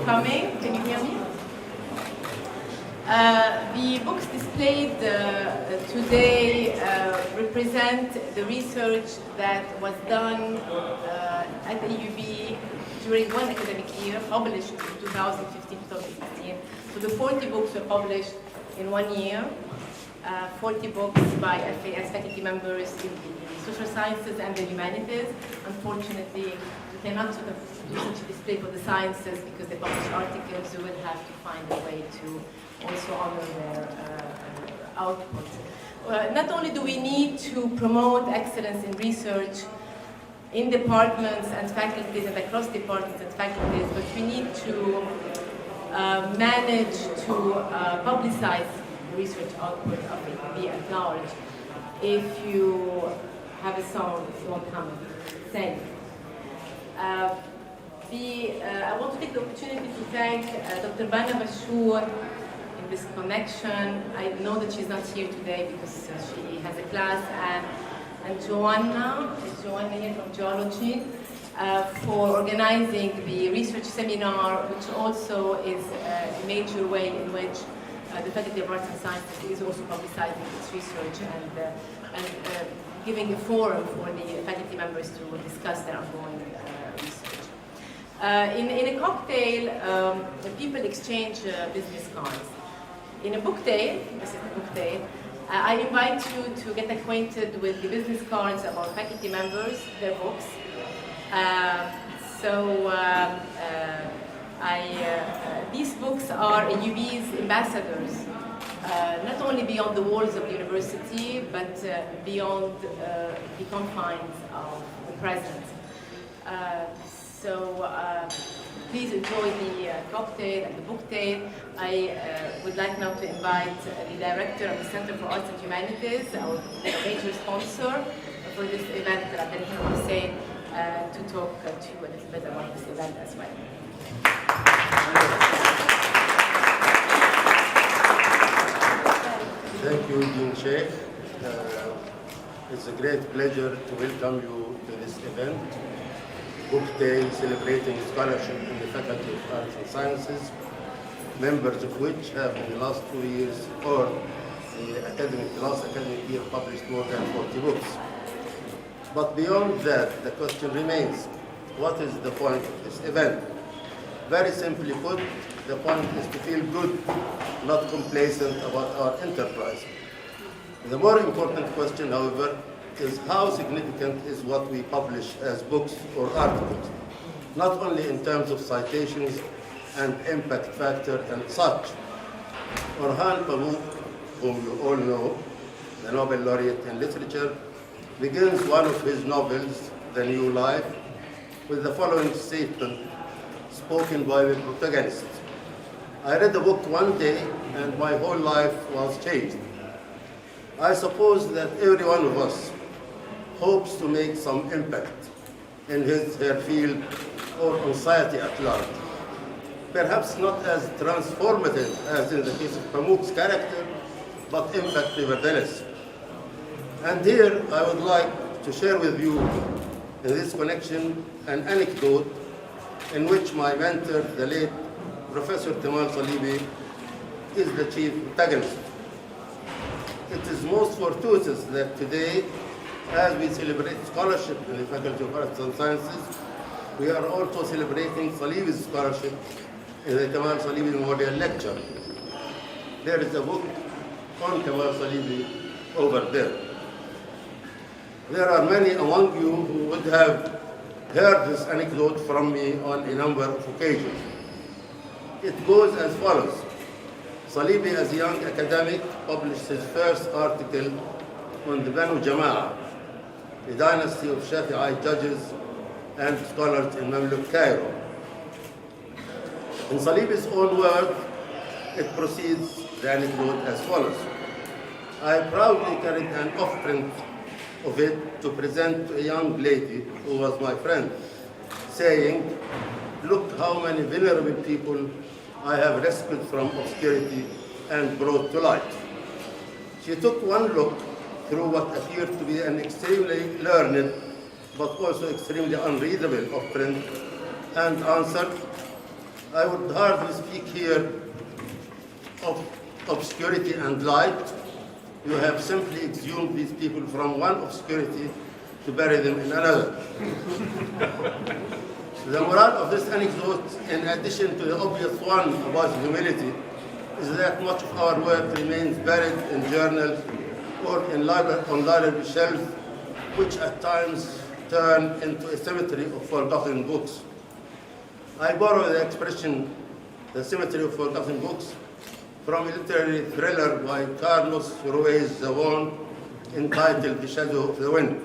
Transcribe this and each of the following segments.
coming. Can you hear me? The books displayed today represent the research that was done at the EUB during one academic year, published in 2015-2016. So the 40 books were published in 1 year, 40 books by FAS faculty members in the social sciences and the humanities. Unfortunately, we cannot sort of do such a display for the sciences because they publish articles. We will have to find a way to also honor their output. Not only do we need to promote excellence in research in departments and faculties and across departments and faculties, but we need to manage to publicize the research output of the at large. If you have a song, if you won't come and sing. I want to take the opportunity to thank Dr. Bana Bashour in this connection. I know that she's not here today because she has a class, and Joanna here from Geology, for organizing the research seminar, which also is a major way in which the Faculty of Arts and Sciences is also publicizing its research and giving a forum for the faculty members to discuss their ongoing research. In a cocktail, people exchange business cards. In a book day, this is the book day, I invite you to get acquainted with the business cards of our faculty members, their books. These books are EUB's ambassadors, not only beyond the walls of the university, but beyond the confines of the present. Please enjoy the cocktail and the book day. I would like now to invite the director of the Center for Arts and Humanities, our major sponsor for this event, Abdelrahman Hussein, to talk to you a little bit about this event as well. Thank you, Dean Sheikh. It's a great pleasure to welcome you to this event, Book Day, celebrating scholarship in the Faculty of Arts and Sciences, members of which have in the last 2 years or the last academic year published more than 40 books. But beyond that, the question remains, what is the point of this event? Very simply put, the point is to feel good, not complacent about our enterprise. The more important question, however, is how significant is what we publish as books or articles, not only in terms of citations and impact factor and such. Orhan Pamuk, whom you all know, the Nobel laureate in literature, begins one of his novels, The New Life, with the following statement spoken by the protagonist. I read the book one day and my whole life was changed. I suppose that every one of us hopes to make some impact in her field or on society at large. Perhaps not as transformative as in the case of Pamuk's character, but impact nevertheless. And here I would like to share with you in this connection an anecdote in which my mentor, the late Professor Tamal Salibi, is the chief protagonist. It is most fortuitous that today, as we celebrate scholarship in the Faculty of Arts and Sciences, we are also celebrating Salibi's scholarship in the Tamal Salibi Memorial Lecture. There is a book on Tamal Salibi over there. There are many among you who would have heard this anecdote from me on a number of occasions. It goes as follows. Salibi, as a young academic, published his first article on the Banu Jama'ah, the dynasty of Shafi'i judges and scholars in Mamluk Cairo. In Salibi's own words, it proceeds the anecdote as follows. I proudly carried an offprint of it to present to a young lady who was my friend, saying, look how many venerable people I have rescued from obscurity and brought to light. She took one look through what appeared to be an extremely learned but also extremely unreadable offprint and answered, I would hardly speak here of obscurity and light. You have simply exhumed these people from one obscurity to bury them in another. The moral of this anecdote, in addition to the obvious one about humility, is that much of our work remains buried in journals or on library shelves, which at times turn into a cemetery of forgotten books. I borrow the expression, the cemetery of forgotten books, from a literary thriller by Carlos Ruiz Zafón entitled The Shadow of the Wind.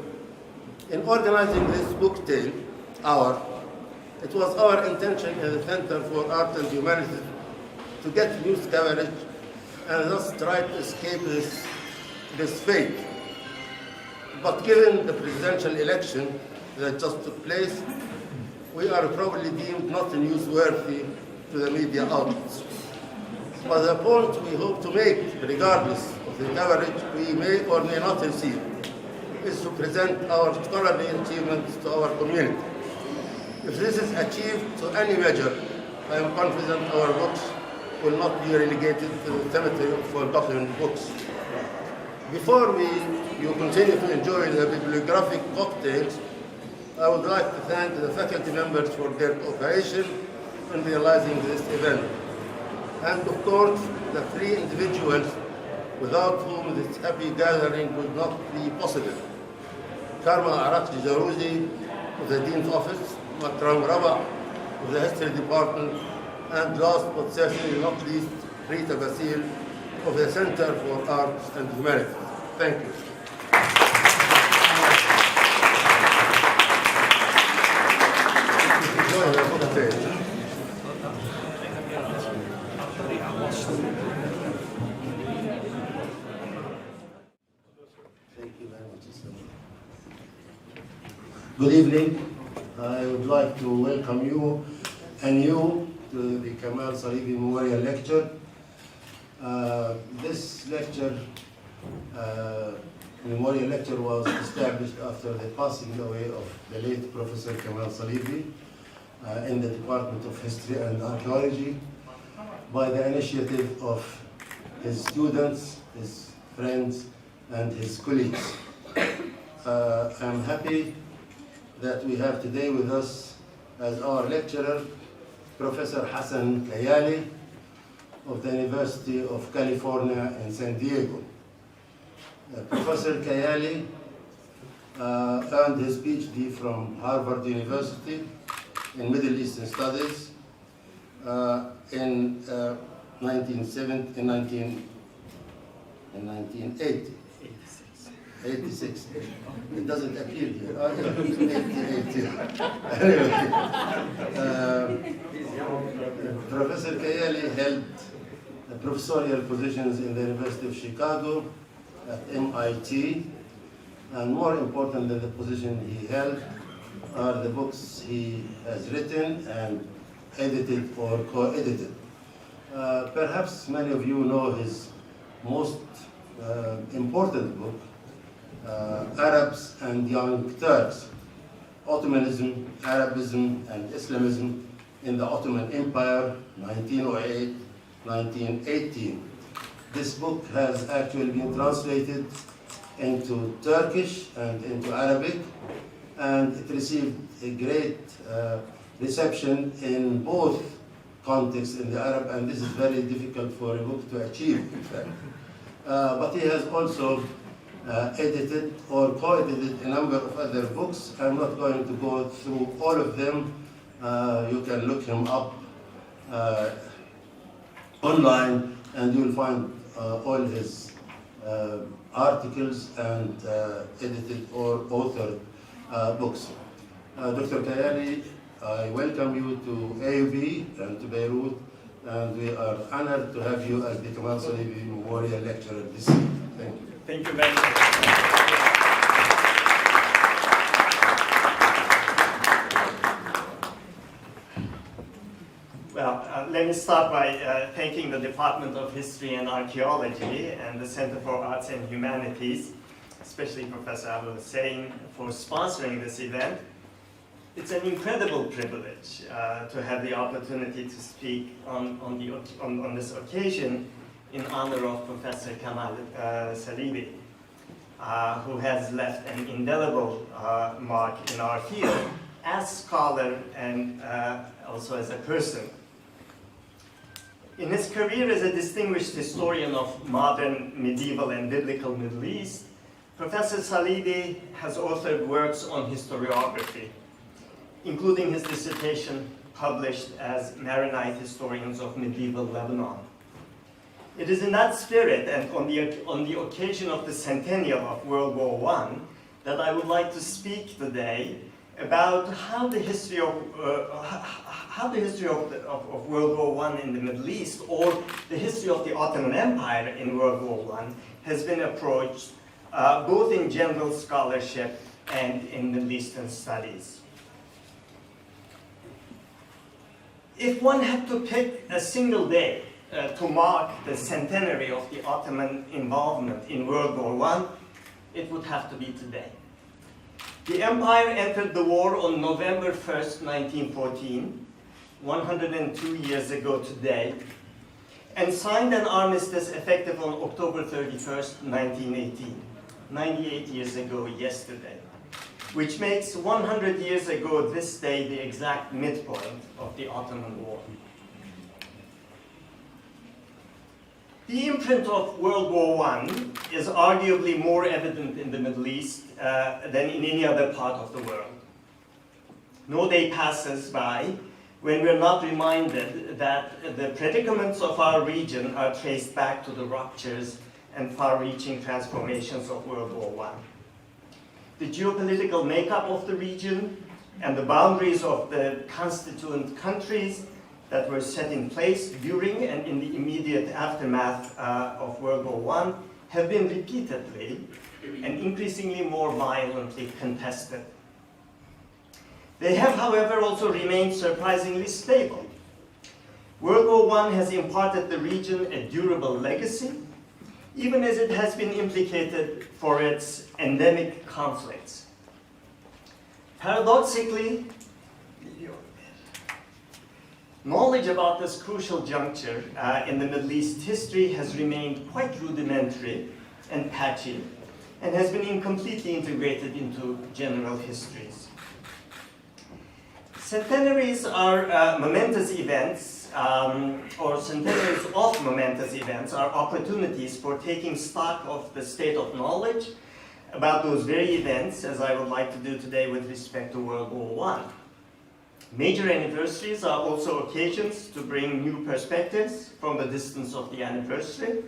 In organizing this book tale, it was our intention in the Center for Art and Humanities to get news coverage and thus try to escape this fate. But given the presidential election that just took place, we are probably deemed not newsworthy to the media outlets. But the point we hope to make, regardless of the coverage we may or may not receive, is to present our scholarly achievements to our community. If this is achieved to any measure, I am confident our books will not be relegated to the cemetery of forgotten books. Before you continue to enjoy the bibliographic cocktails, I would like to thank the faculty members for their cooperation in realizing this event. And of course, the three individuals without whom this happy gathering would not be possible. Karma Arakji Jarouzi of the Dean's Office, Makram Raba of the History Department, and last but certainly not least, Rita Basil of the Center for Arts and Humanities. Thank you. Enjoy the cocktail. Good evening. I would like to welcome you anew to the Kamal Salibi Memorial Lecture. This lecture, Memorial Lecture, was established after the passing away of the late Professor Kamal Salibi in the Department of History and Archaeology by the initiative of his students, his friends, and his colleagues. I'm happy that we have today with us as our lecturer, Professor Hasan Kayali of the University of California in San Diego. Professor Kayali earned his PhD from Harvard University in Middle Eastern Studies in 1980. 86. It doesn't appear here. Oh, yeah. Anyway, Professor Kayali held professorial positions in the University of Chicago, at MIT, and more important than the position he held are the books he has written and edited or co-edited. Perhaps many of you know his most important book, Arabs and Young Turks, Ottomanism, Arabism, and Islamism in the Ottoman Empire, 1908-1918. This book has actually been translated into Turkish and into Arabic, and it received a great reception in both contexts in the Arab, and this is very difficult for a book to achieve, in fact. But he has also edited or co-edited a number of other books. I'm not going to go through all of them. You can look him up online and you'll find all his articles and edited or authored books. Dr. Kayali, I welcome you to AUB and to Beirut, and we are honored to have you as the Kamal Salibi Memorial Lecturer this year. Thank you. Thank you very much. Well, let me start by thanking the Department of History and Archaeology and the Center for Arts and Humanities, especially Professor Abu Hussein, for sponsoring this event. It's an incredible privilege to have the opportunity to speak on this occasion in honor of Professor Kamal Salibi, who has left an indelible mark in our field as scholar and also as a person. In his career as a distinguished historian of modern, medieval, and biblical Middle East, Professor Salibi has authored works on historiography, including his dissertation published as Maronite Historians of Medieval Lebanon. It is in that spirit and on the occasion of the centennial of World War I that I would like to speak today about how the history of World War I in the Middle East, or the history of the Ottoman Empire in World War I, has been approached both in general scholarship and in Middle Eastern studies. If one had to pick a single day to mark the centenary of the Ottoman involvement in World War I, it would have to be today. The empire entered the war on November 1st, 1914, 102 years ago today, and signed an armistice effective on October 31st, 1918, 98 years ago yesterday, which makes 100 years ago this day the exact midpoint of the Ottoman War. The imprint of World War I is arguably more evident in the Middle East than in any other part of the world. No day passes by when we're not reminded that the predicaments of our region are traced back to the ruptures and far-reaching transformations of World War I. The geopolitical makeup of the region and the boundaries of the constituent countries that were set in place during and in the immediate aftermath of World War I have been repeatedly and increasingly more violently contested. They have, however, also remained surprisingly stable. World War I has imparted the region a durable legacy, even as it has been implicated for its endemic conflicts. Paradoxically, knowledge about this crucial juncture in the Middle East history has remained quite rudimentary and patchy, and has been incompletely integrated into general histories. Centenaries are momentous events, or centenaries of momentous events are opportunities for taking stock of the state of knowledge about those very events, as I would like to do today with respect to World War I. Major anniversaries are also occasions to bring new perspectives from the distance of the anniversary,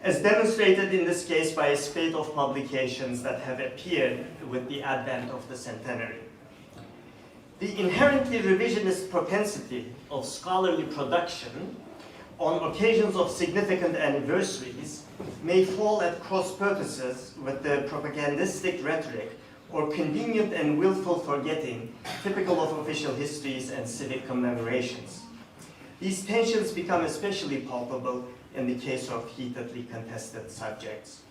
as demonstrated in this case by a spate of publications that have appeared with the advent of the centenary. The inherently revisionist propensity of scholarly production on occasions of significant anniversaries may fall at cross purposes with the propagandistic rhetoric or convenient and willful forgetting typical of official histories and civic commemorations. These tensions become especially palpable in the case of heatedly contested subjects.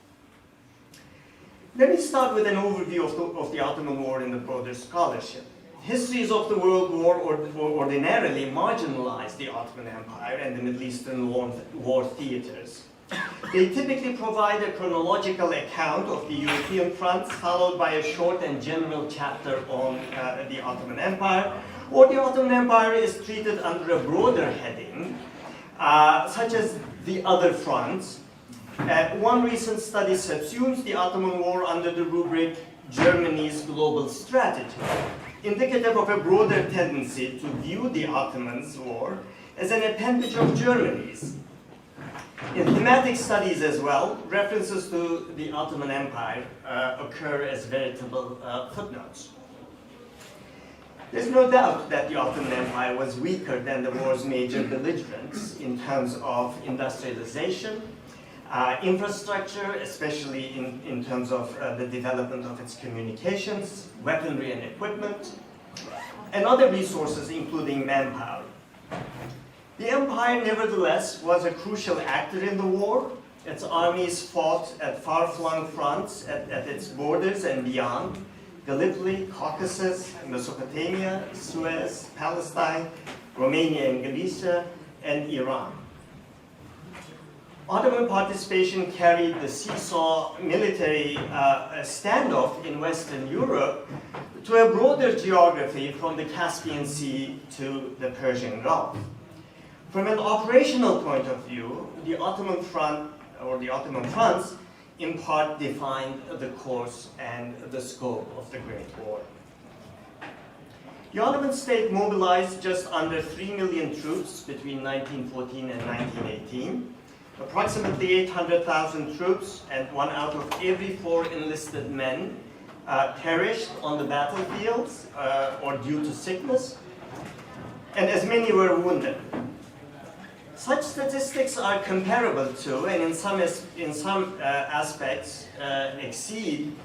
Let me start with an overview of the Ottoman War in the broader scholarship. Histories of the World War ordinarily marginalize the Ottoman Empire and the Middle Eastern war theaters. They typically provide a chronological account of the European front, followed by a short and general chapter on the Ottoman Empire, or the Ottoman Empire is treated under a broader heading, such as the other fronts. One recent study subsumes the Ottoman War under the rubric Germany's global strategy, indicative of a broader tendency to view the Ottomans' war as an appendage of Germany's. In thematic studies as well, references to the Ottoman Empire occur as veritable footnotes. There's no doubt that the Ottoman Empire was weaker than the war's major belligerents in terms of industrialization, infrastructure, especially in terms of the development of its communications, weaponry and equipment, and other resources, including manpower. The empire, nevertheless, was a crucial actor in the war. Its armies fought at far-flung fronts at its borders and beyond, Gallipoli, Caucasus, Mesopotamia, Suez, Palestine, Romania and Galicia, and Iran. Ottoman participation carried the seesaw military standoff in Western Europe to a broader geography from the Caspian Sea to the Persian Gulf. From an operational point of view, the Ottoman front, or the Ottoman fronts, in part defined the course and the scope of the Great War. The Ottoman state mobilized just under 3 million troops between 1914 and 1918. Approximately 800,000 troops and 1 out of every 4 enlisted men perished on the battlefields or due to sickness, and as many were wounded. Such statistics are comparable to, and in some aspects exceed,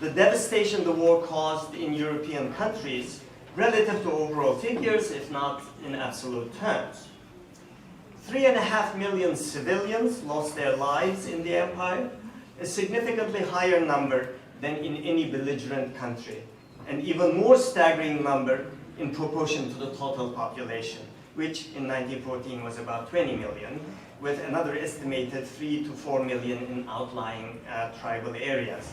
the devastation the war caused in European countries relative to overall figures, if not in absolute terms. 3.5 million civilians lost their lives in the empire, a significantly higher number than in any belligerent country, an even more staggering number in proportion to the total population, which in 1914 was about 20 million, with another estimated 3 to 4 million in outlying tribal areas.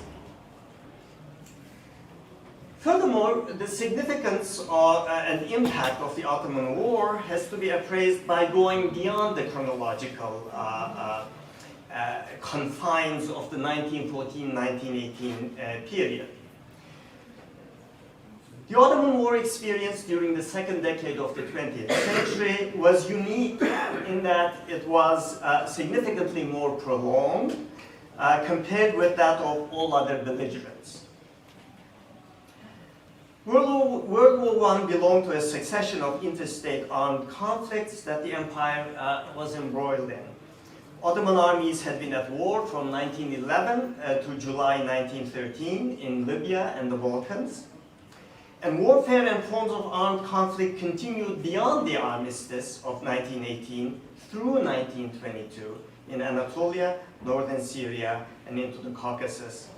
Furthermore, the significance and impact of the Ottoman War has to be appraised by going beyond the chronological confines of the 1914-1918 period. The Ottoman War experience during the second decade of the 20th century was unique in that it was significantly more prolonged compared with that of all other belligerents. World War I belonged to a succession of interstate armed conflicts that the empire was embroiled in. Ottoman armies had been at war from 1911 to July 1913 in Libya and the Balkans. And warfare and forms of armed conflict continued beyond the armistice of 1918 through 1922 in Anatolia, northern Syria, and into the Caucasus.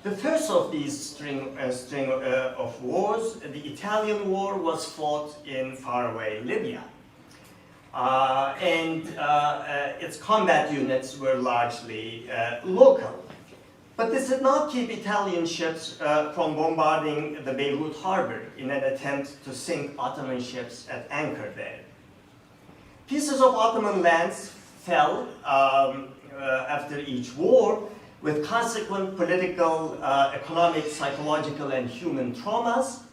The first of these string of wars, the Italian War, was fought in faraway Libya. Its combat units were largely local. But this did not keep Italian ships from bombarding the Beirut harbor in an attempt to sink Ottoman ships at anchor there. Pieces of Ottoman lands fell after each war, with consequent political, economic, psychological, and human traumas,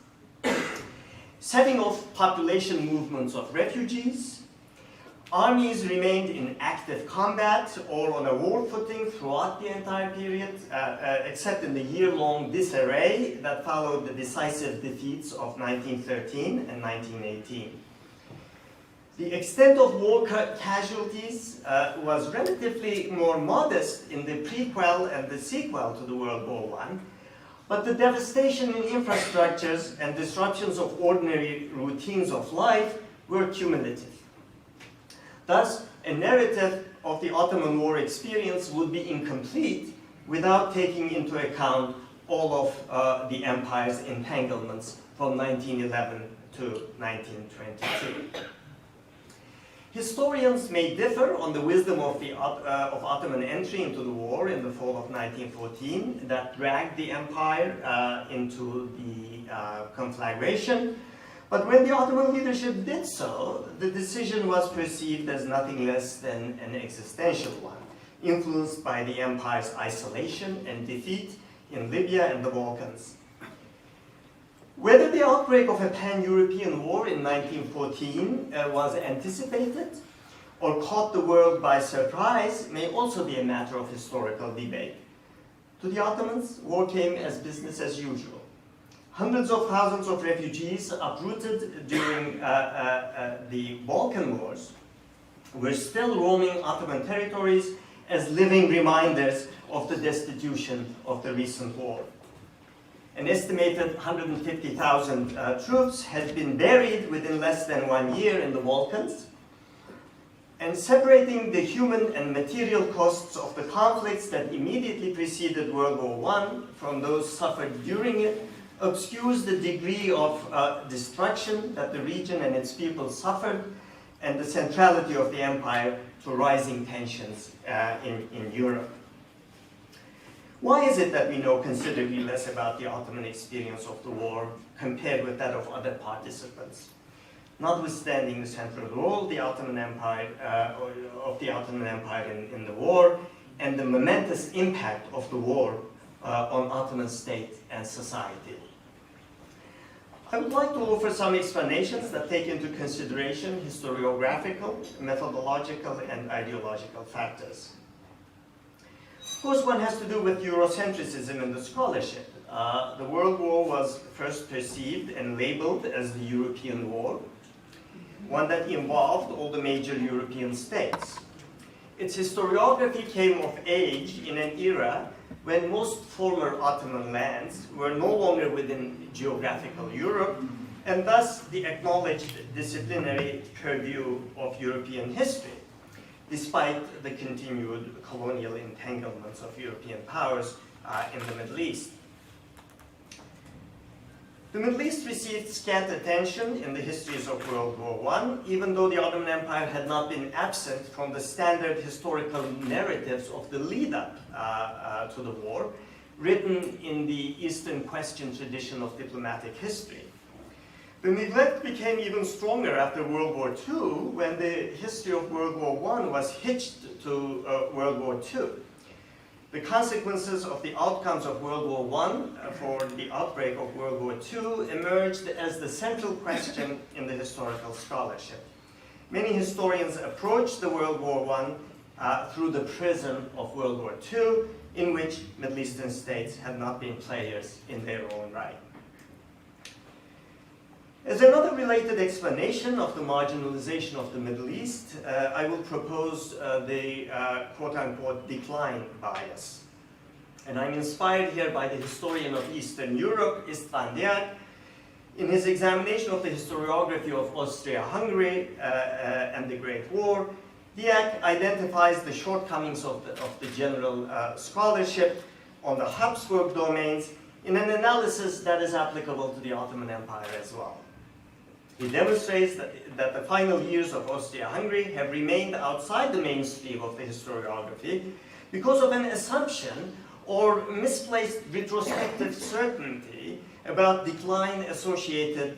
setting off population movements of refugees. Armies remained in active combat or on a war footing throughout the entire period, except in the year-long disarray that followed the decisive defeats of 1913 and 1918. The extent of war casualties was relatively more modest in the prequel and the sequel to the World War I, but the devastation in infrastructures and disruptions of ordinary routines of life were cumulative. Thus, a narrative of the Ottoman War experience would be incomplete without taking into account all of the empire's entanglements from 1911 to 1922. Historians may differ on the wisdom of Ottoman entry into the war in the fall of 1914 that dragged the empire into the conflagration. But when the Ottoman leadership did so, the decision was perceived as nothing less than an existential one, influenced by the empire's isolation and defeat in Libya and the Balkans. Whether the outbreak of a pan-European war in 1914 was anticipated or caught the world by surprise may also be a matter of historical debate. To the Ottomans, war came as business as usual. Hundreds of thousands of refugees uprooted during the Balkan Wars were still roaming Ottoman territories as living reminders of the destitution of the recent war. An estimated 150,000 troops had been buried within less than 1 year in the Balkans, And separating the human and material costs of the conflicts that immediately preceded World War I from those suffered during it obscures the degree of destruction that the region and its people suffered and the centrality of the empire to rising tensions in Europe. Why is it that we know considerably less about the Ottoman experience of the war compared with that of other participants? Notwithstanding the central role the Ottoman Empire, of the Ottoman Empire in the war and the momentous impact of the war on Ottoman state and society. I would like to offer some explanations that take into consideration historiographical, methodological, and ideological factors. Of course, one has to do with Eurocentrism in the scholarship. The World War was first perceived and labeled as the European War, one that involved all the major European states. Its historiography came of age in an era when most former Ottoman lands were no longer within geographical Europe, and thus the acknowledged disciplinary purview of European history, despite the continued colonial entanglements of European powers in the Middle East. The Middle East received scant attention in the histories of World War I, even though the Ottoman Empire had not been absent from the standard historical narratives of the lead-up to the war, written in the Eastern Question tradition of diplomatic history. The neglect became even stronger after World War II, when the history of World War I was hitched to World War II. The consequences of the outcomes of World War I for the outbreak of World War II emerged as the central question in the historical scholarship. Many historians approached the World War I through the prism of World War II, in which Middle Eastern states had not been players in their own right. As another related explanation of the marginalization of the Middle East, I will propose the quote-unquote decline bias. And I'm inspired here by the historian of Eastern Europe, István Deák. In his examination of the historiography of Austria-Hungary and the Great War, Deák identifies the shortcomings of the general scholarship on the Habsburg domains in an analysis that is applicable to the Ottoman Empire as well. He demonstrates that the final years of Austria-Hungary have remained outside the mainstream of the historiography because of an assumption or misplaced retrospective certainty about decline associated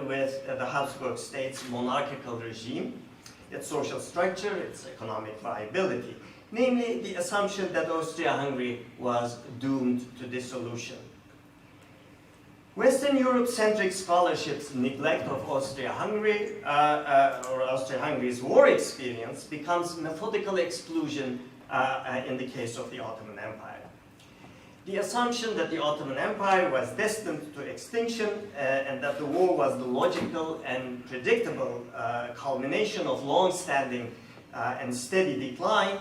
with the Habsburg state's monarchical regime, its social structure, its economic viability, namely the assumption that Austria-Hungary was doomed to dissolution. Western Europe-centric scholarship's neglect of Austria-Hungary or Austria-Hungary's war experience becomes methodical exclusion in the case of the Ottoman Empire. The assumption that the Ottoman Empire was destined to extinction and that the war was the logical and predictable culmination of long-standing and steady decline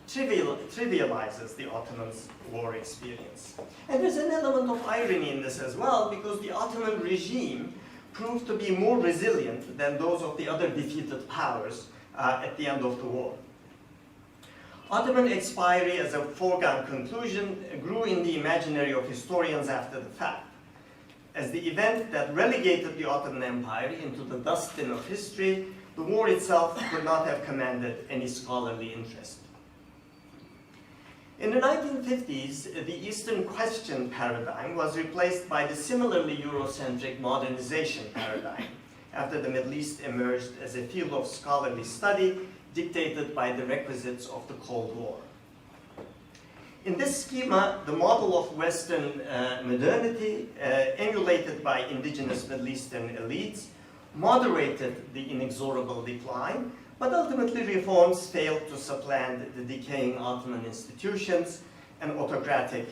trivializes the Ottomans' war experience. And there's an element of irony in this as well, because the Ottoman regime proved to be more resilient than those of the other defeated powers at the end of the war. Ottoman expiry as a foregone conclusion grew in the imaginary of historians after the fact, as the event that relegated the Ottoman Empire into the dustbin of history. The war itself could not have commanded any scholarly interest. In the 1950s, the Eastern Question paradigm was replaced by the similarly Eurocentric modernization paradigm, after the Middle East emerged as a field of scholarly study dictated by the requisites of the Cold War. In this schema, the model of Western modernity, emulated by indigenous Middle Eastern elites, moderated the inexorable decline, but ultimately reforms failed to supplant the decaying Ottoman institutions and autocratic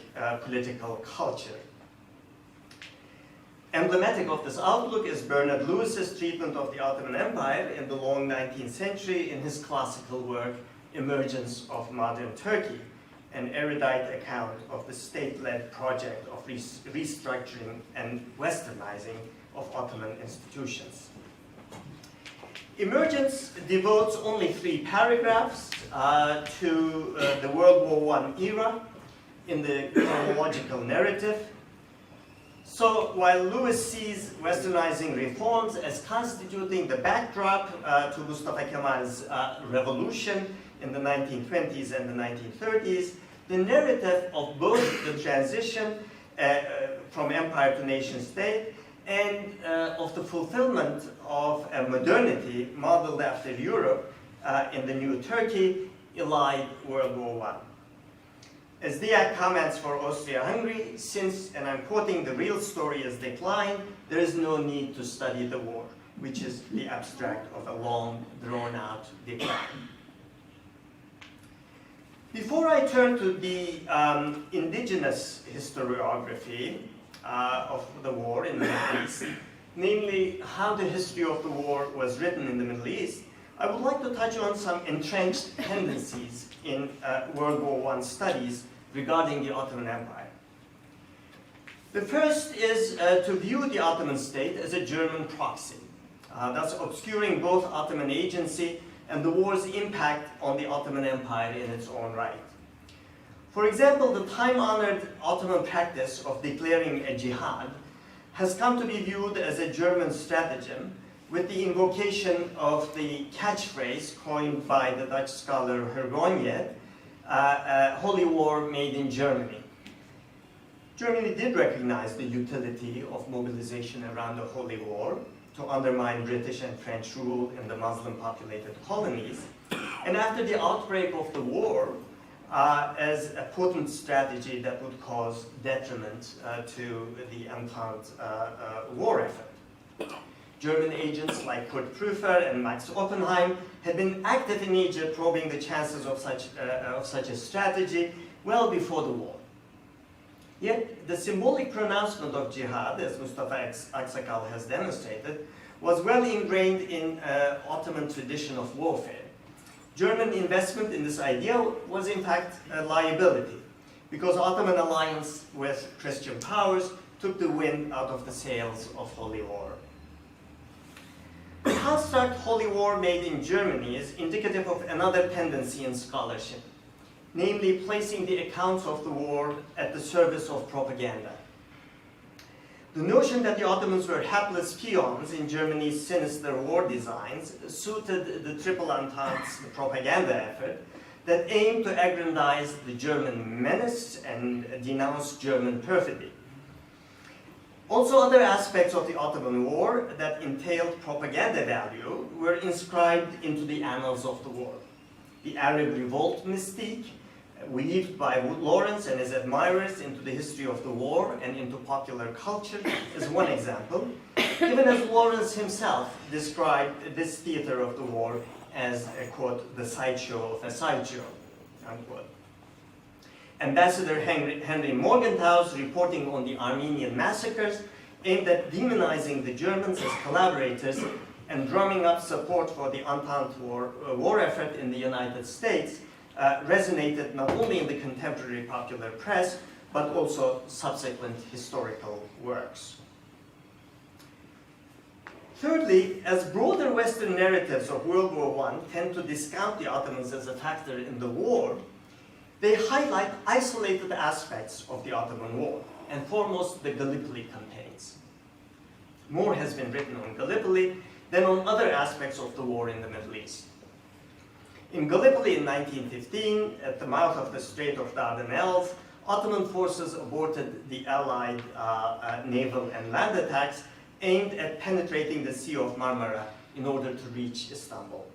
political culture. Emblematic of this outlook is Bernard Lewis's treatment of the Ottoman Empire in the long 19th century in his classical work, Emergence of Modern Turkey, an erudite account of the state-led project of restructuring and westernizing of Ottoman institutions. Emergence devotes only 3 paragraphs to the World War I era in the chronological narrative. So while Lewis sees westernizing reforms as constituting the backdrop to Mustafa Kemal's revolution in the 1920s and the 1930s, the narrative of both the transition from empire to nation state and of the fulfillment of a modernity modeled after Europe in the new Turkey elide World War I. As Diak comments for Austria-Hungary, since, and I'm quoting, the real story is decline, there is no need to study the war, which is the abstract of a long, drawn-out decline. Before I turn to the indigenous historiography of the war in the Middle East, namely how the history of the war was written in the Middle East, I would like to touch on some entrenched tendencies in World War I studies regarding the Ottoman Empire. The first is to view the Ottoman state as a German proxy, thus obscuring both Ottoman agency and the war's impact on the Ottoman Empire in its own right. For example, the time-honored Ottoman practice of declaring a jihad has come to be viewed as a German stratagem, with the invocation of the catchphrase coined by the Dutch scholar Hergonje, holy war made in Germany. Germany did recognize the utility of mobilization around the holy war to undermine British and French rule in the Muslim-populated colonies, and after the outbreak of the war, as a potent strategy that would cause detriment to the Entente war effort. German agents like Kurt Prüfer and Max Oppenheim had been active in Egypt, probing the chances of such a strategy well before the war. Yet the symbolic pronouncement of jihad, as Mustafa Aksakal has demonstrated, was well ingrained in Ottoman tradition of warfare. German investment in this idea was in fact a liability, because Ottoman alliance with Christian powers took the wind out of the sails of holy war. The construct holy war made in Germany is indicative of another tendency in scholarship, namely placing the accounts of the war at the service of propaganda. The notion that the Ottomans were hapless peons in Germany's sinister war designs suited the Triple Entente's propaganda effort that aimed to aggrandize the German menace and denounce German perfidy. Also, other aspects of the Ottoman War that entailed propaganda value were inscribed into the annals of the war. The Arab revolt mystique, weaved by Wood Lawrence and his admirers into the history of the war and into popular culture, is one example, even as Lawrence himself described this theater of the war as, quote, the sideshow of a sideshow, unquote. Ambassador Henry Morgenthau's reporting on the Armenian massacres aimed at demonizing the Germans as collaborators and drumming up support for the Entente war effort in the United States resonated not only in the contemporary popular press, but also subsequent historical works. Thirdly, as broader Western narratives of World War I tend to discount the Ottomans as a factor in the war, they highlight isolated aspects of the Ottoman War, and foremost the Gallipoli campaigns. More has been written on Gallipoli than on other aspects of the war in the Middle East. In Gallipoli in 1915, at the mouth of the Strait of Dardanelles, Ottoman forces aborted the Allied naval and land attacks aimed at penetrating the Sea of Marmara in order to reach Istanbul.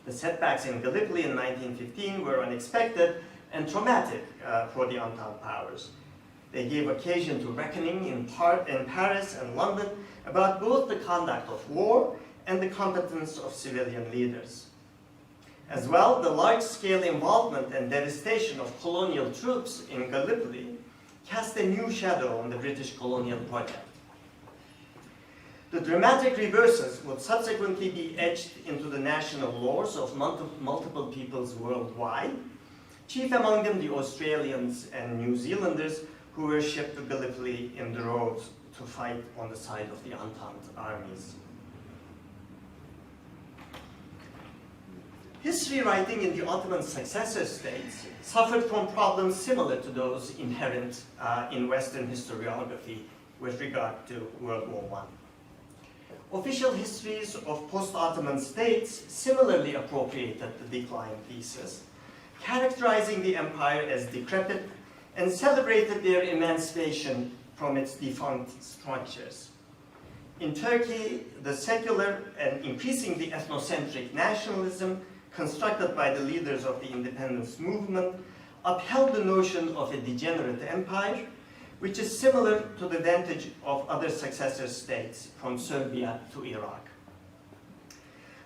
The setbacks in Gallipoli in 1915 were unexpected and traumatic for the Entente powers. They gave occasion to reckoning in Paris and London about both the conduct of war and the competence of civilian leaders. As well, the large-scale involvement and devastation of colonial troops in Gallipoli cast a new shadow on the British colonial project. The dramatic reverses would subsequently be etched into the national laws of multiple peoples worldwide, chief among them the Australians and New Zealanders who were shipped to Gallipoli in droves to fight on the side of the Entente armies. History writing in the Ottoman successor states suffered from problems similar to those inherent in Western historiography with regard to World War I. Official histories of post-Ottoman states similarly appropriated the decline thesis, characterizing the empire as decrepit and celebrated their emancipation from its defunct structures. In Turkey, the secular and increasingly ethnocentric nationalism constructed by the leaders of the independence movement upheld the notion of a degenerate empire, which is similar to the vantage of other successor states from Serbia to Iraq.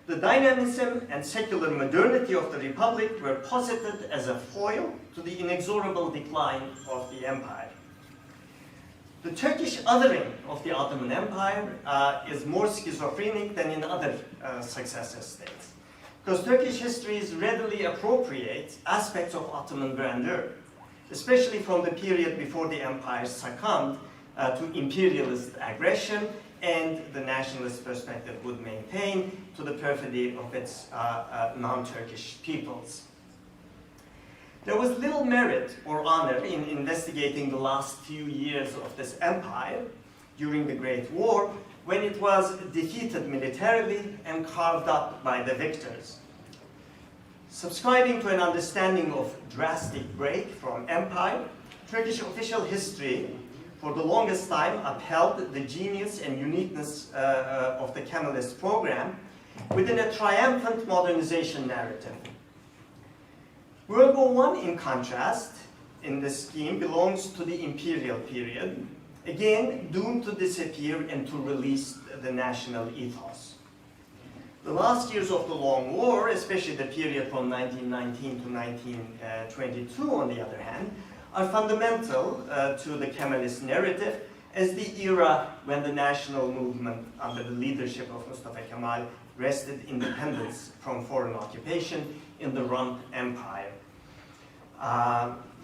The dynamism and secular modernity of the republic were posited as a foil to the inexorable decline of the empire. The Turkish othering of the Ottoman Empire is more schizophrenic than in other successor states, because Turkish histories readily appropriate aspects of Ottoman grandeur, especially from the period before the empire succumbed to imperialist aggression, and the nationalist perspective would maintain to the perfidy of its non-Turkish peoples. There was little merit or honor in investigating the last few years of this empire during the Great War, when it was defeated militarily and carved up by the victors. Subscribing to an understanding of drastic break from empire, Turkish official history for the longest time upheld the genius and uniqueness of the Kemalist program within a triumphant modernization narrative. World War I, in contrast, in this scheme, belongs to the imperial period, again doomed to disappear and to release the national ethos. The last years of the Long War, especially the period from 1919 to 1922, on the other hand, are fundamental to the Kemalist narrative as the era when the national movement under the leadership of Mustafa Kemal wrested independence from foreign occupation in the Rump Empire,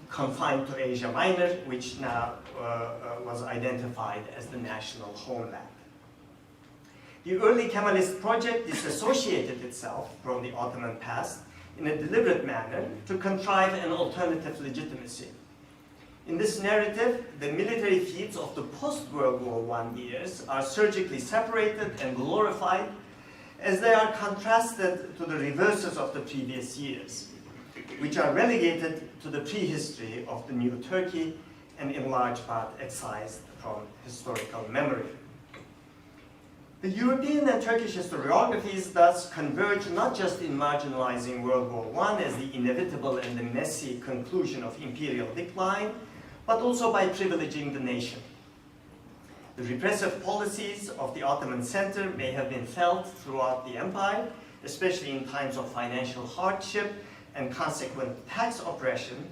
confined to Asia Minor, which now was identified as the national homeland. The early Kemalist project disassociated itself from the Ottoman past in a deliberate manner to contrive an alternative legitimacy. In this narrative, the military feats of the post-World War I years are surgically separated and glorified as they are contrasted to the reverses of the previous years, which are relegated to the prehistory of the new Turkey and in large part excised from historical memory. The European and Turkish historiographies thus converge not just in marginalizing World War I as the inevitable and the messy conclusion of imperial decline, but also by privileging the nation. The repressive policies of the Ottoman center may have been felt throughout the empire, especially in times of financial hardship and consequent tax oppression,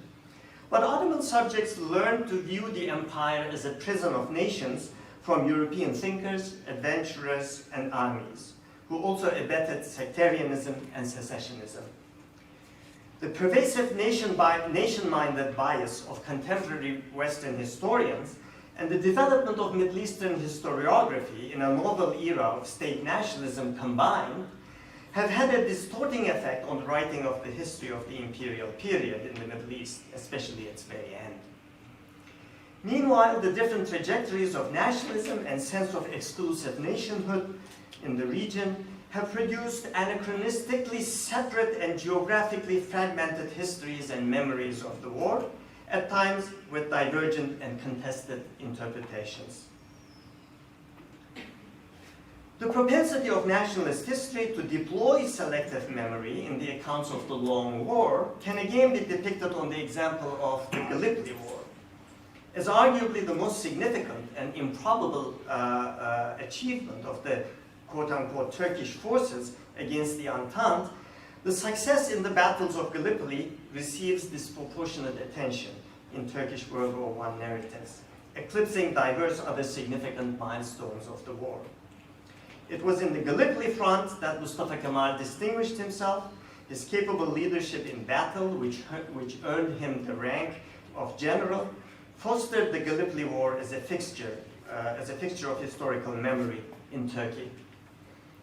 but Ottoman subjects learned to view the empire as a prison of nations from European thinkers, adventurers, and armies, who also abetted sectarianism and secessionism. The pervasive nation-minded bias of contemporary Western historians and the development of Middle Eastern historiography in a novel era of state nationalism combined have had a distorting effect on the writing of the history of the imperial period in the Middle East, especially its very end. Meanwhile, the different trajectories of nationalism and sense of exclusive nationhood in the region have produced anachronistically separate and geographically fragmented histories and memories of the war, at times with divergent and contested interpretations. The propensity of nationalist history to deploy selective memory in the accounts of the Long War can again be depicted on the example of the Gallipoli War. As arguably the most significant and improbable achievement of the quote-unquote Turkish forces against the Entente, the success in the battles of Gallipoli receives disproportionate attention in Turkish World War I narratives, eclipsing diverse other significant milestones of the war. It was in the Gallipoli front that Mustafa Kemal distinguished himself, his capable leadership in battle, which earned him the rank of general, fostered the Gallipoli War as a fixture of historical memory in Turkey.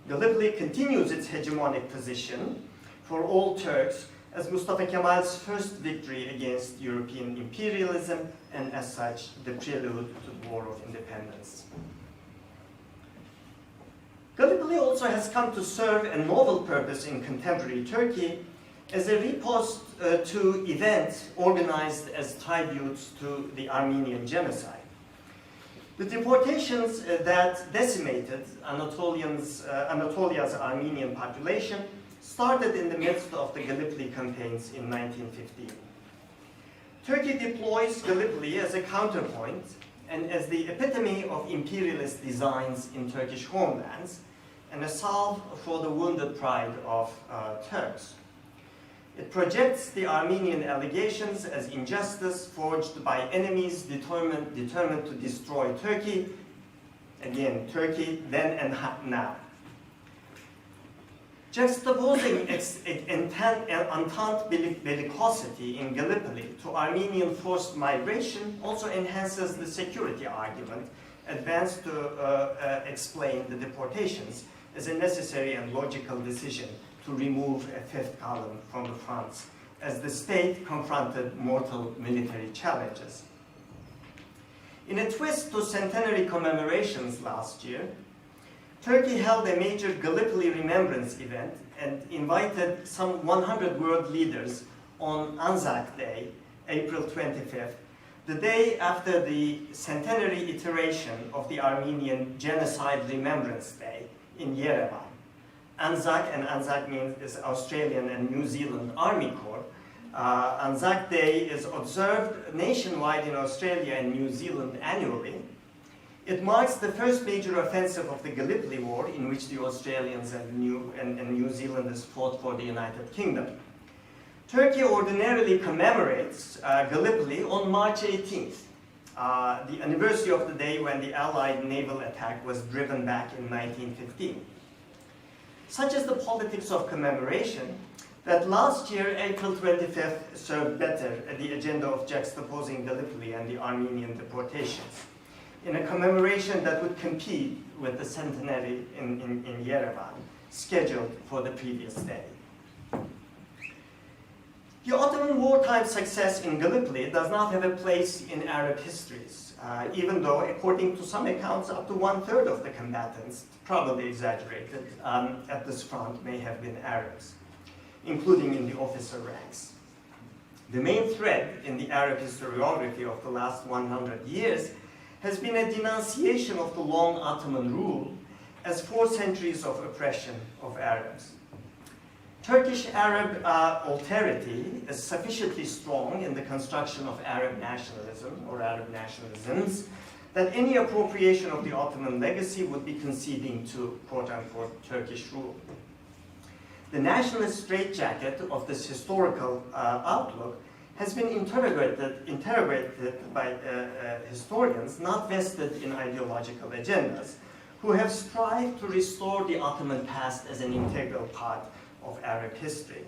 Gallipoli continues its hegemonic position for all Turks as Mustafa Kemal's first victory against European imperialism and as such the prelude to the War of Independence. Gallipoli also has come to serve a novel purpose in contemporary Turkey as a riposte to events organized as tributes to the Armenian genocide. The deportations that decimated Anatolia's Armenian population started in the midst of the Gallipoli campaigns in 1915. Turkey deploys Gallipoli as a counterpoint and as the epitome of imperialist designs in Turkish homelands, and a salve for the wounded pride of Turks. It projects the Armenian allegations as injustice forged by enemies determined to destroy Turkey, again, Turkey then and now. Juxtaposing Entente bellicosity in Gallipoli to Armenian forced migration also enhances the security argument advanced to explain the deportations as a necessary and logical decision to remove a fifth column from the fronts as the state confronted mortal military challenges. In a twist to centenary commemorations last year, Turkey held a major Gallipoli remembrance event and invited some 100 world leaders on Anzac Day, April 25th, the day after the centenary iteration of the Armenian Genocide Remembrance Day in Yerevan. Anzac means Australian and New Zealand Army Corps. Anzac Day is observed nationwide in Australia and New Zealand annually. It marks the first major offensive of the Gallipoli War in which the Australians and New Zealanders fought for the United Kingdom. Turkey ordinarily commemorates Gallipoli on March 18th, the anniversary of the day when the Allied naval attack was driven back in 1915. Such is the politics of commemoration that last year, April 25th, served better at the agenda of juxtaposing Gallipoli and the Armenian deportations in a commemoration that would compete with the centenary in Yerevan, scheduled for the previous day. The Ottoman wartime success in Gallipoli does not have a place in Arab histories, even though, according to some accounts, up to 1/3 of the combatants, probably exaggerated, at this front may have been Arabs, including in the officer ranks. The main thread in the Arab historiography of the last 100 years has been a denunciation of the long Ottoman rule as 4 centuries of oppression of Arabs. Turkish Arab alterity is sufficiently strong in the construction of Arab nationalism or Arab nationalisms that any appropriation of the Ottoman legacy would be conceding to quote-unquote Turkish rule. The nationalist straitjacket of this historical outlook has been interrogated by historians not vested in ideological agendas who have strived to restore the Ottoman past as an integral part of Arab history.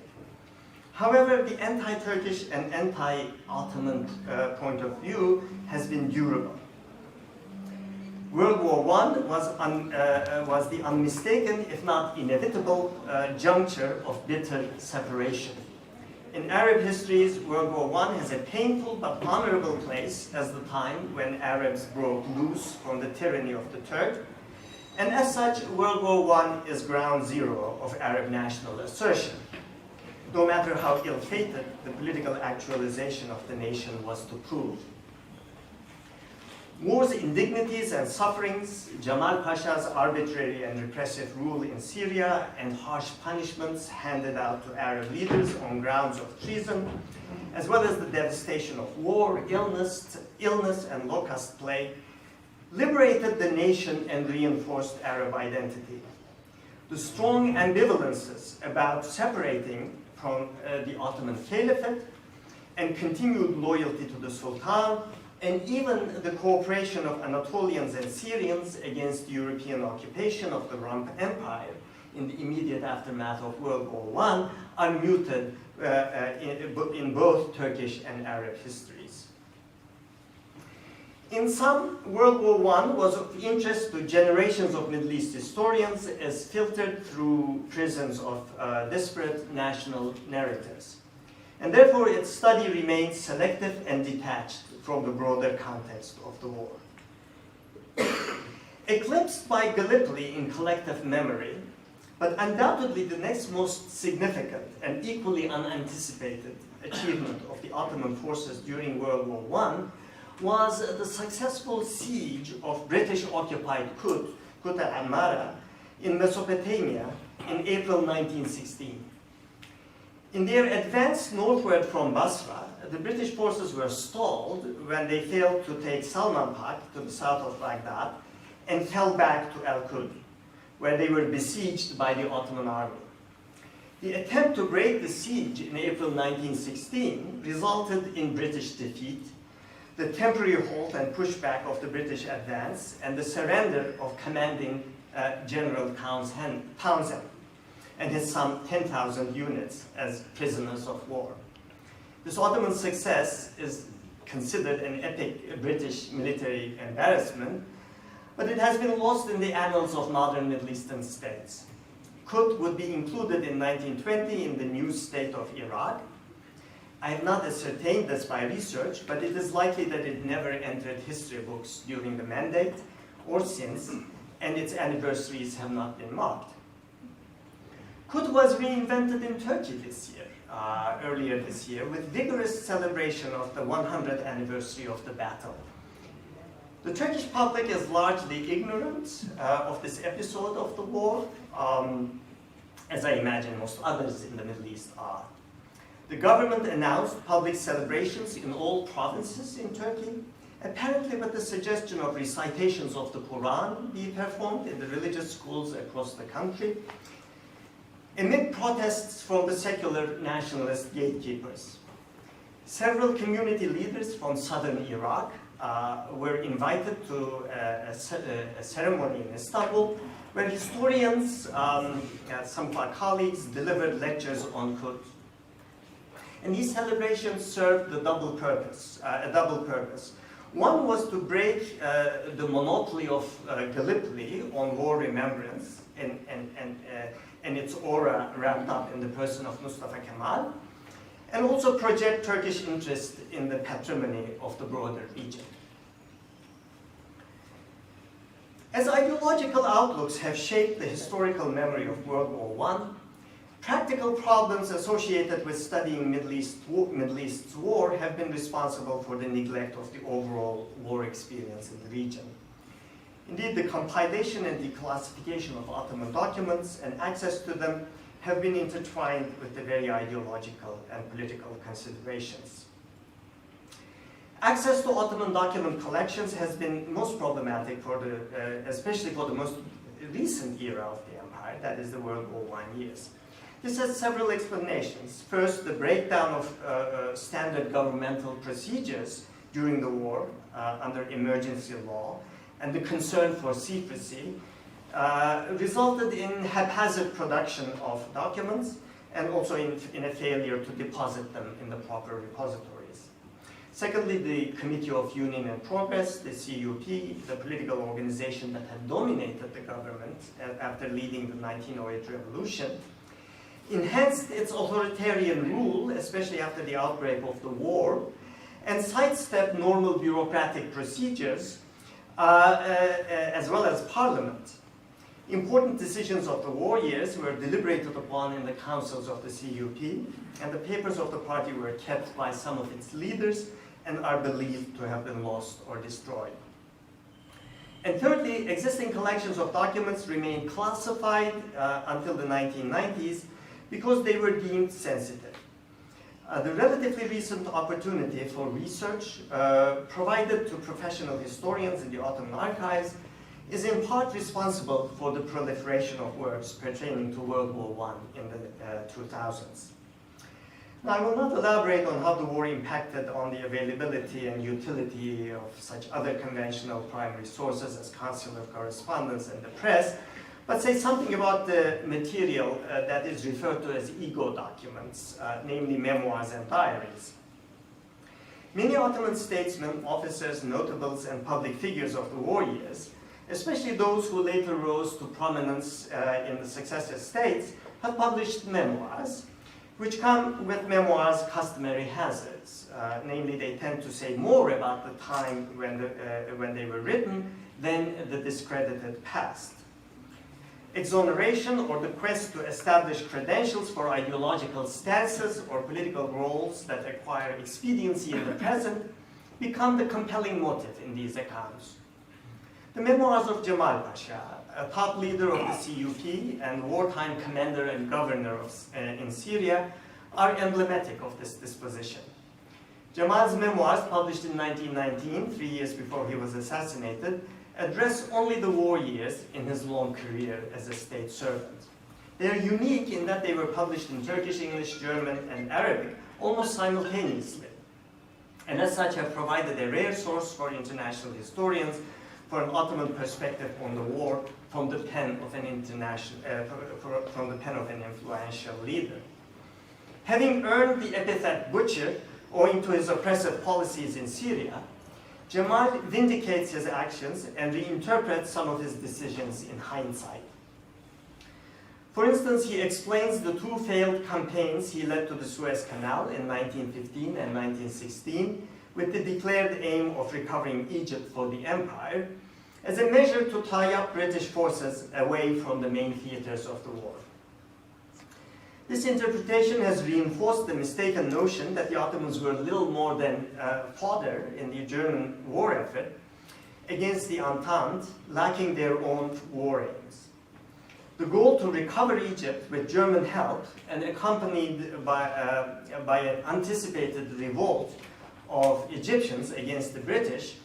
However, the anti-Turkish and anti-Ottoman point of view has been durable. World War I was the unmistaken, if not inevitable, juncture of bitter separation. In Arab histories, World War I has a painful but honorable place as the time when Arabs broke loose from the tyranny of the Turk. And as such, World War I is ground zero of Arab national assertion, no matter how ill-fated the political actualization of the nation was to prove. War's indignities and sufferings, Jamal Pasha's arbitrary and repressive rule in Syria, and harsh punishments handed out to Arab leaders on grounds of treason, as well as the devastation of war, illness and locust plague, liberated the nation and reinforced Arab identity. The strong ambivalences about separating from the Ottoman Caliphate and continued loyalty to the Sultan, and even the cooperation of Anatolians and Syrians against European occupation of the Rump Empire in the immediate aftermath of World War I are muted in both Turkish and Arab histories. In sum, World War I was of interest to generations of Middle East historians as filtered through prisms of disparate national narratives. And therefore, its study remains selective and detached from the broader context of the war. Eclipsed by Gallipoli in collective memory, but undoubtedly the next most significant and equally unanticipated achievement of the Ottoman forces during World War I was the successful siege of British-occupied Kut al-Ammara in Mesopotamia in April 1916. In their advance northward from Basra, the British forces were stalled when they failed to take Salmanpak to the south of Baghdad and fell back to Al-Qud, where they were besieged by the Ottoman army. The attempt to break the siege in April 1916 resulted in British defeat, the temporary halt and pushback of the British advance, and the surrender of commanding General Townsend and his some 10,000 units as prisoners of war. This Ottoman success is considered an epic British military embarrassment, but it has been lost in the annals of modern Middle Eastern states. Kut would be included in 1920 in the new state of Iraq. I have not ascertained this by research, but it is likely that it never entered history books during the mandate or since, and its anniversaries have not been marked. Kut was reinvented in Turkey this year, earlier this year, with vigorous celebration of the 100th anniversary of the battle. The Turkish public is largely ignorant of this episode of the war, as I imagine most others in the Middle East are. The government announced public celebrations in all provinces in Turkey, apparently with the suggestion of recitations of the Quran be performed in the religious schools across the country, amid protests from the secular nationalist gatekeepers. Several community leaders from southern Iraq were invited to a ceremony in Istanbul where historians, some of our colleagues, delivered lectures on Kut. And these celebrations served a double purpose. One was to break the monopoly of Gallipoli on war remembrance and its aura wrapped up in the person of Mustafa Kemal, and also project Turkish interest in the patrimony of the broader region. As ideological outlooks have shaped the historical memory of World War I, practical problems associated with studying Middle East's war have been responsible for the neglect of the overall war experience in the region. Indeed, the compilation and declassification of Ottoman documents and access to them have been intertwined with the very ideological and political considerations. Access to Ottoman document collections has been most problematic for especially for the most recent era of the empire, that is the World War I years. This has several explanations. First, the breakdown of standard governmental procedures during the war under emergency law and the concern for secrecy resulted in haphazard production of documents and also in a failure to deposit them in the proper repositories. Secondly, the Committee of Union and Progress, the CUP, the political organization that had dominated the government after leading the 1908 revolution, enhanced its authoritarian rule, especially after the outbreak of the war, and sidestepped normal bureaucratic procedures, as well as parliament. Important decisions of the war years were deliberated upon in the councils of the CUP, and the papers of the party were kept by some of its leaders and are believed to have been lost or destroyed. And thirdly, existing collections of documents remained classified until the 1990s because they were deemed sensitive. The relatively recent opportunity for research provided to professional historians in the Ottoman archives is in part responsible for the proliferation of works pertaining to World War I in the 2000s. Now, I will not elaborate on how the war impacted on the availability and utility of such other conventional primary sources as consular correspondence and the press, but say something about the material that is referred to as ego documents, namely memoirs and diaries. Many Ottoman statesmen, officers, notables, and public figures of the war years, especially those who later rose to prominence in the successive states, have published memoirs, which come with memoirs' customary hazards. Namely, they tend to say more about the time when they were written than the discredited past. Exoneration, or the quest to establish credentials for ideological stances or political roles that acquire expediency in the present, become the compelling motive in these accounts. The memoirs of Cemal Pasha, a top leader of the CUP and wartime commander and governor in Syria, are emblematic of this disposition. Cemal's memoirs, published in 1919, 3 years before he was assassinated, address only the war years in his long career as a state servant. They are unique in that they were published in Turkish, English, German, and Arabic almost simultaneously, and as such have provided a rare source for international historians for an Ottoman perspective on the war from the pen of an influential leader. Having earned the epithet butcher owing to his oppressive policies in Syria, Cemal vindicates his actions and reinterprets some of his decisions in hindsight. For instance, he explains the two failed campaigns he led to the Suez Canal in 1915 and 1916 with the declared aim of recovering Egypt for the empire as a measure to tie up British forces away from the main theaters of the war. This interpretation has reinforced the mistaken notion that the Ottomans were little more than fodder in the German war effort against the Entente, lacking their own war aims. The goal to recover Egypt with German help and accompanied by an anticipated revolt of Egyptians against the British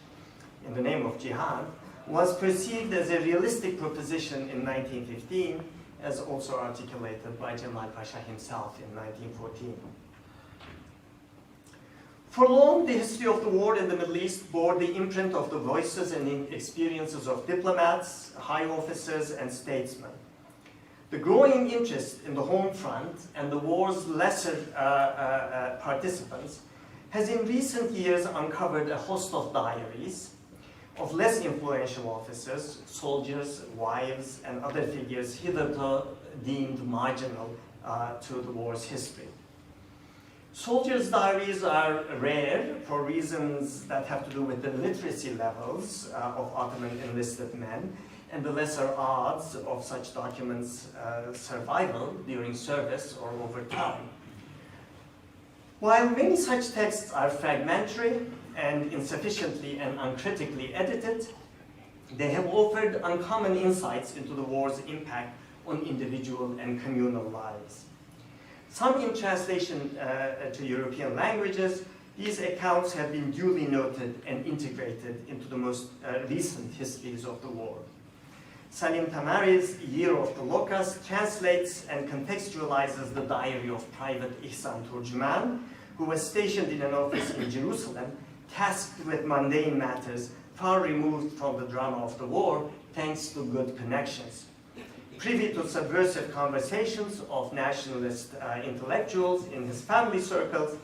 in the name of jihad was perceived as a realistic proposition in 1915, as also articulated by Cemal Pasha himself in 1914. For long, the history of the war in the Middle East bore the imprint of the voices and experiences of diplomats, high officers, and statesmen. The growing interest in the home front and the war's lesser participants has in recent years uncovered a host of diaries of less influential officers, soldiers, wives, and other figures hitherto deemed marginal to the war's history. Soldiers' diaries are rare for reasons that have to do with the literacy levels of Ottoman enlisted men and the lesser odds of such documents' survival during service or over time. While many such texts are fragmentary and insufficiently and uncritically edited, they have offered uncommon insights into the war's impact on individual and communal lives. Some in translation to European languages, these accounts have been duly noted and integrated into the most recent histories of the war. Salim Tamari's Year of the Locust translates and contextualizes the diary of Private Ihsan Turcman, who was stationed in an office in Jerusalem, tasked with mundane matters far removed from the drama of the war, thanks to good connections. Privy to subversive conversations of nationalist intellectuals in his family circles,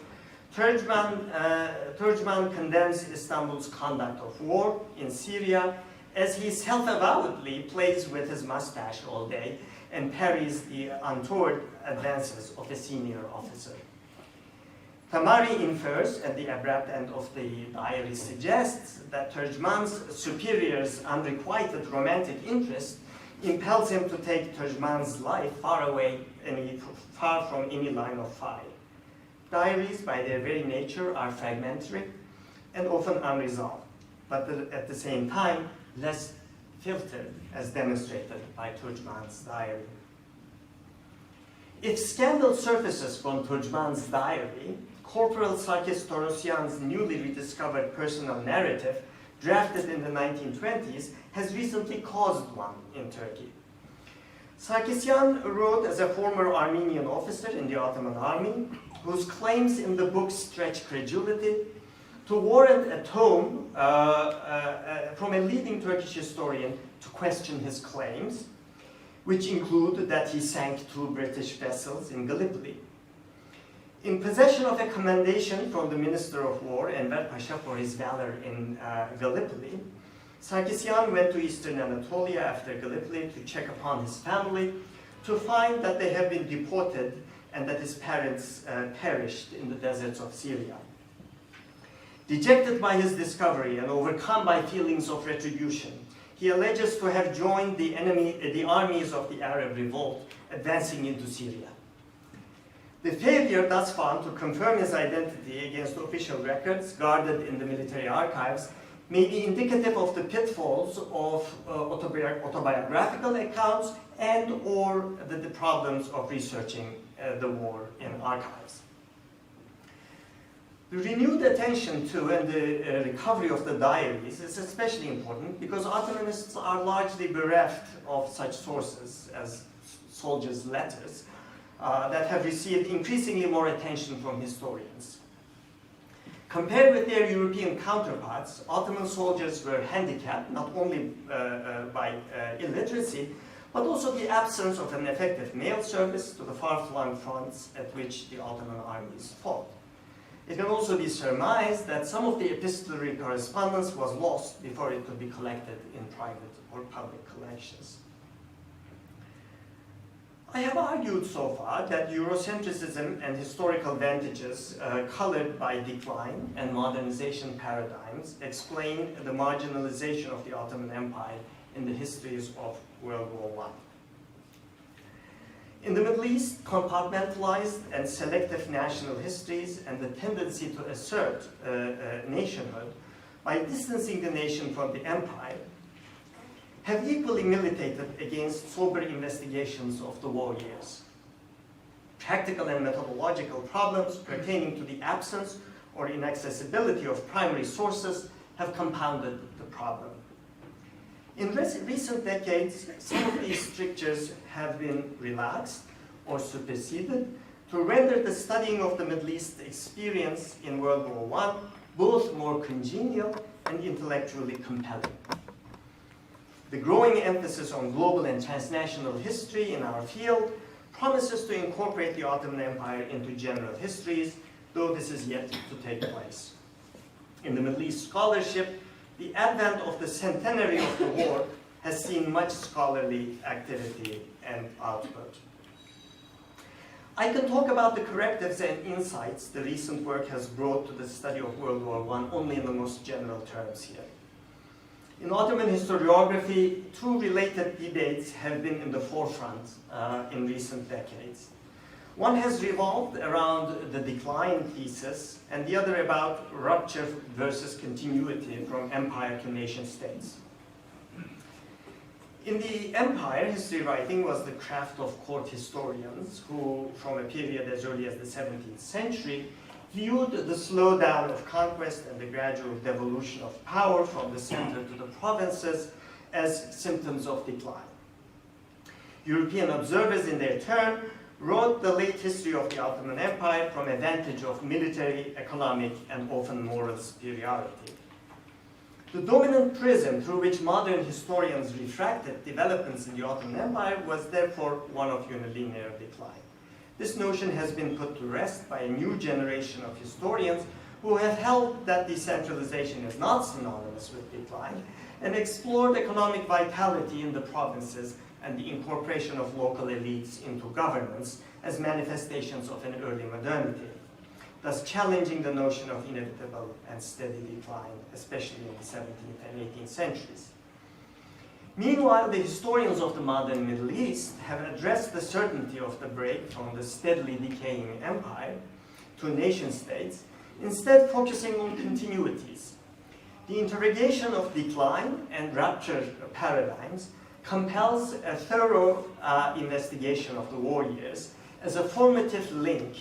Turcman condemns Istanbul's conduct of war in Syria as he self-avowedly plays with his mustache all day and parries the untoward advances of a senior officer. Tamari infers, and the abrupt end of the diary suggests, that Turcman's superior's unrequited romantic interest impels him to take Turcman's life far from any line of fire. Diaries, by their very nature, are fragmentary and often unresolved, but at the same time, less filtered, as demonstrated by Turcman's diary. If scandal surfaces from Turcman's diary, Corporal Sarkis Torosyan's newly rediscovered personal narrative, drafted in the 1920s, has recently caused one in Turkey. Sarkisyan wrote as a former Armenian officer in the Ottoman army, whose claims in the book stretch credulity, to warrant a tome from a leading Turkish historian to question his claims, which include that he sank 2 British vessels in Gallipoli. In possession of a commendation from the Minister of War, Enver Pasha, for his valor in Gallipoli, Sarkisyan went to eastern Anatolia after Gallipoli to check upon his family, to find that they have been deported and that his parents perished in the deserts of Syria. Dejected by his discovery and overcome by feelings of retribution, he alleges to have joined the armies of the Arab revolt advancing into Syria. The failure thus found to confirm his identity against official records guarded in the military archives may be indicative of the pitfalls of autobiographical accounts and or the problems of researching the war in archives. The renewed attention to and the recovery of the diaries is especially important because Ottomanists are largely bereft of such sources as soldiers' letters that have received increasingly more attention from historians. Compared with their European counterparts, Ottoman soldiers were handicapped not only by illiteracy, but also the absence of an effective mail service to the far-flung fronts at which the Ottoman armies fought. It can also be surmised that some of the epistolary correspondence was lost before it could be collected in private or public collections. I have argued so far that Eurocentrism and historical vantages colored by decline and modernization paradigms explain the marginalization of the Ottoman Empire in the histories of World War I. In the Middle East, compartmentalized and selective national histories and the tendency to assert nationhood by distancing the nation from the empire have equally militated against sober investigations of the war years. Practical and methodological problems pertaining to the absence or inaccessibility of primary sources have compounded the problem. In recent decades, some of these strictures have been relaxed or superseded to render the studying of the Middle East experience in World War I both more congenial and intellectually compelling. The growing emphasis on global and transnational history in our field promises to incorporate the Ottoman Empire into general histories, though this is yet to take place. In the Middle East scholarship, the advent of the centenary of the war has seen much scholarly activity and output. I can talk about the correctives and insights the recent work has brought to the study of World War I only in the most general terms here. In Ottoman historiography, two related debates have been in the forefront in recent decades. One has revolved around the decline thesis, and the other about rupture versus continuity from empire to nation states. In the empire, history writing was the craft of court historians who, from a period as early as the 17th century, viewed the slowdown of conquest and the gradual devolution of power from the center to the provinces as symptoms of decline. European observers, in their turn, wrote the late history of the Ottoman Empire from a vantage of military, economic, and often moral superiority. The dominant prism through which modern historians refracted developments in the Ottoman Empire was therefore one of unilinear decline. This notion has been put to rest by a new generation of historians who have held that decentralization is not synonymous with decline and explored economic vitality in the provinces and the incorporation of local elites into governance as manifestations of an early modernity, thus challenging the notion of inevitable and steady decline, especially in the 17th and 18th centuries. Meanwhile, the historians of the modern Middle East have addressed the certainty of the break from the steadily decaying empire to nation states, instead focusing on continuities. The interrogation of decline and rupture paradigms compels a thorough investigation of the war years as a formative link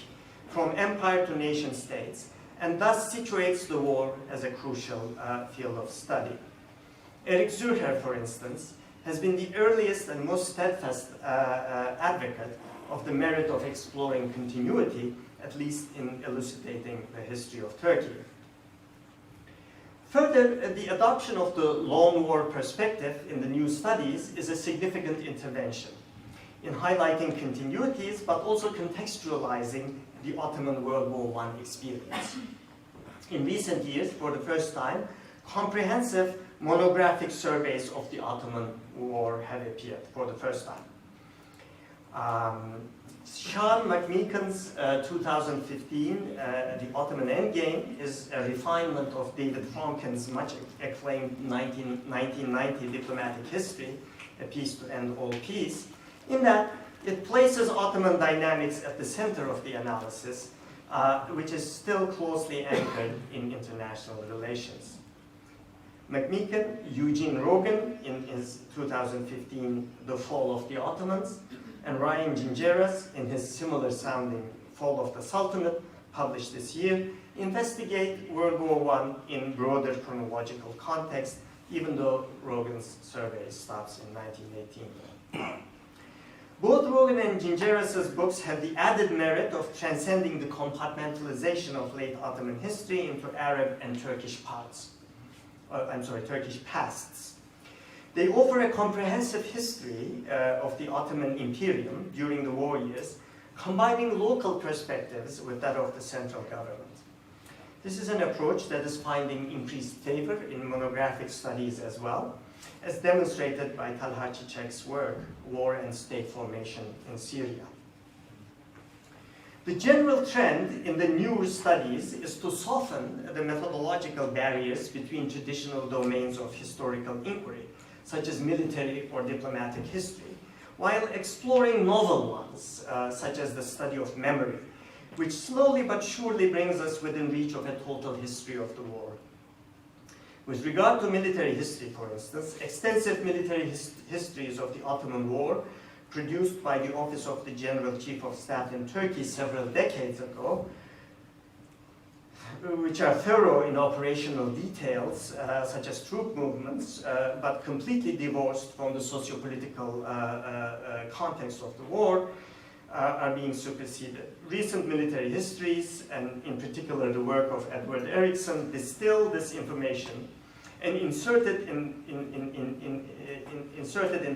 from empire to nation states, and thus situates the war as a crucial field of study. Eric Zürcher, for instance, has been the earliest and most steadfast advocate of the merit of exploring continuity, at least in elucidating the history of Turkey. Further, the adoption of the long war perspective in the new studies is a significant intervention in highlighting continuities, but also contextualizing the Ottoman World War I experience. In recent years, for the first time, comprehensive monographic surveys of the Ottoman War have appeared for the first time. Sean McMeekan's 2015 The Ottoman Endgame is a refinement of David Fromkin's much acclaimed 1990 diplomatic history, A Peace to End All Peace, in that it places Ottoman dynamics at the center of the analysis, which is still closely anchored in international relations. McMeekan, Eugene Rogan in his 2015 The Fall of the Ottomans, and Ryan Gingeras in his similar sounding Fall of the Sultanate, published this year, investigate World War I in broader chronological context, even though Rogan's survey stops in 1918. Both Rogan and Gingeras' books have the added merit of transcending the compartmentalization of late Ottoman history into Arab and Turkish parts. Turkish pasts. They offer a comprehensive history of the Ottoman Imperium during the war years, combining local perspectives with that of the central government. This is an approach that is finding increased favor in monographic studies as well, as demonstrated by Talha Çiçek's work, War and State Formation in Syria. The general trend in the newer studies is to soften the methodological barriers between traditional domains of historical inquiry, such as military or diplomatic history, while exploring novel ones, such as the study of memory, which slowly but surely brings us within reach of a total history of the war. With regard to military history, for instance, extensive military histories of the Ottoman War, produced by the Office of the General Chief of Staff in Turkey several decades ago, which are thorough in operational details, such as troop movements, but completely divorced from the socio-political context of the war, are being superseded. Recent military histories, and in particular the work of Edward Erickson, distill this information and inserted in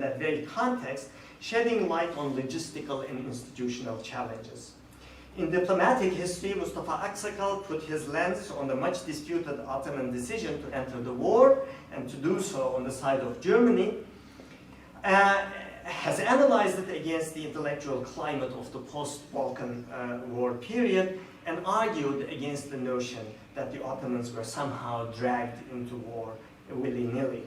that very context, shedding light on logistical and institutional challenges. In diplomatic history, Mustafa Aksakal put his lens on the much disputed Ottoman decision to enter the war, and to do so on the side of Germany, has analyzed it against the intellectual climate of the post-Balkan War period, and argued against the notion that the Ottomans were somehow dragged into war willy-nilly.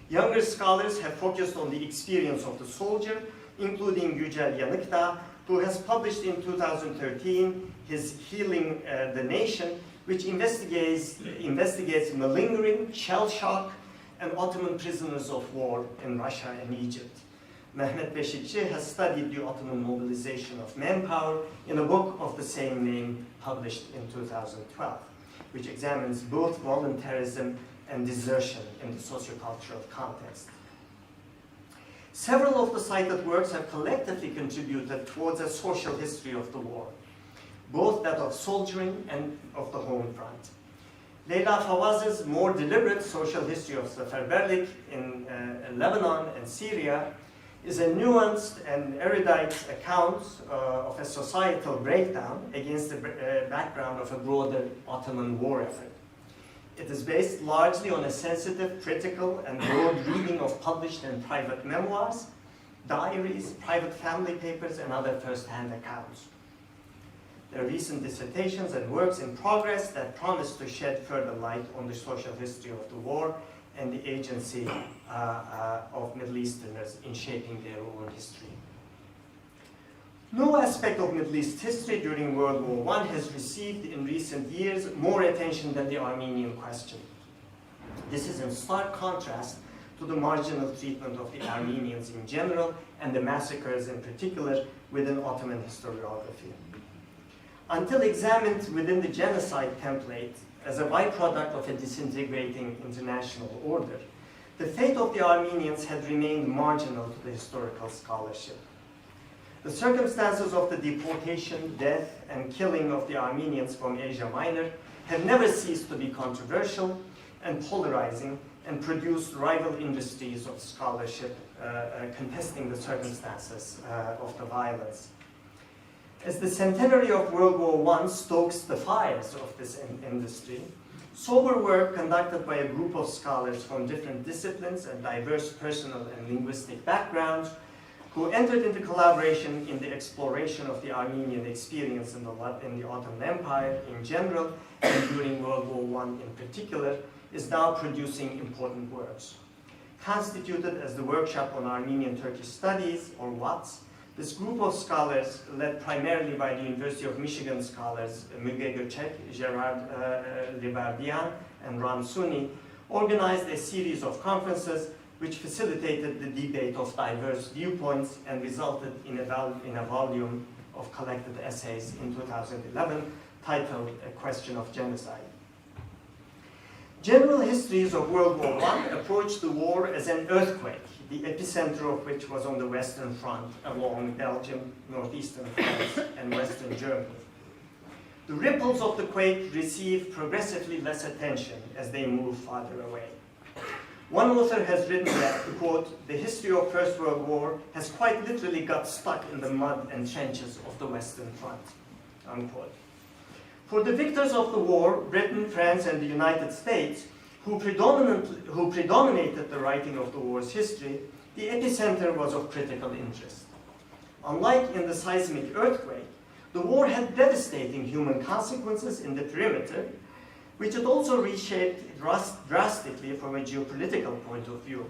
Younger scholars have focused on the experience of the soldier, including Yücel Yanıkdağ, who has published in 2013 his Healing the Nation, which investigates malingering, shell shock, and Ottoman prisoners of war in Russia and Egypt. Mehmet Beşikçi has studied the Ottoman mobilization of manpower in a book of the same name published in 2012, which examines both voluntarism and desertion in the sociocultural context. Several of the cited works have collectively contributed towards a social history of the war, both that of soldiering and of the home front. Leyla Fawaz's more deliberate social history of Seferberlik in Lebanon and Syria is a nuanced and erudite account of a societal breakdown against the background of a broader Ottoman war effort. It is based largely on a sensitive, critical, and broad reading of published and private memoirs, diaries, private family papers, and other first-hand accounts. There are recent dissertations and works in progress that promise to shed further light on the social history of the war and the agency of Middle Easterners in shaping their own history. No aspect of Middle East history during World War I has received in recent years more attention than the Armenian question. This is in stark contrast to the marginal treatment of the Armenians in general and the massacres in particular within Ottoman historiography. Until examined within the genocide template as a byproduct of a disintegrating international order, the fate of the Armenians had remained marginal to the historical scholarship. The circumstances of the deportation, death, and killing of the Armenians from Asia Minor have never ceased to be controversial and polarizing, and produced rival industries of scholarship contesting the circumstances of the violence. As the centenary of World War I stokes the fires of this industry, sober work conducted by a group of scholars from different disciplines and diverse personal and linguistic backgrounds who entered into collaboration in the exploration of the Armenian experience in the Ottoman Empire in general and during World War I in particular, is now producing important works. Constituted as the Workshop on Armenian-Turkish Studies, or WATS, this group of scholars, led primarily by the University of Michigan scholars Müge Göçek, Gerard Libardian, and Ram Suni, organized a series of conferences which facilitated the debate of diverse viewpoints and resulted in a volume of collected essays in 2011 titled A Question of Genocide. General histories of World War I approached the war as an earthquake, the epicenter of which was on the Western Front along Belgium, northeastern France, and Western Germany. The ripples of the quake received progressively less attention as they moved farther away. One author has written that, quote, the history of First World War has quite literally got stuck in the mud and trenches of the Western Front, unquote. For the victors of the war, Britain, France, and the United States, who predominated the writing of the war's history, the epicenter was of critical interest. Unlike in the seismic earthquake, the war had devastating human consequences in the perimeter, which it also reshaped drastically from a geopolitical point of view.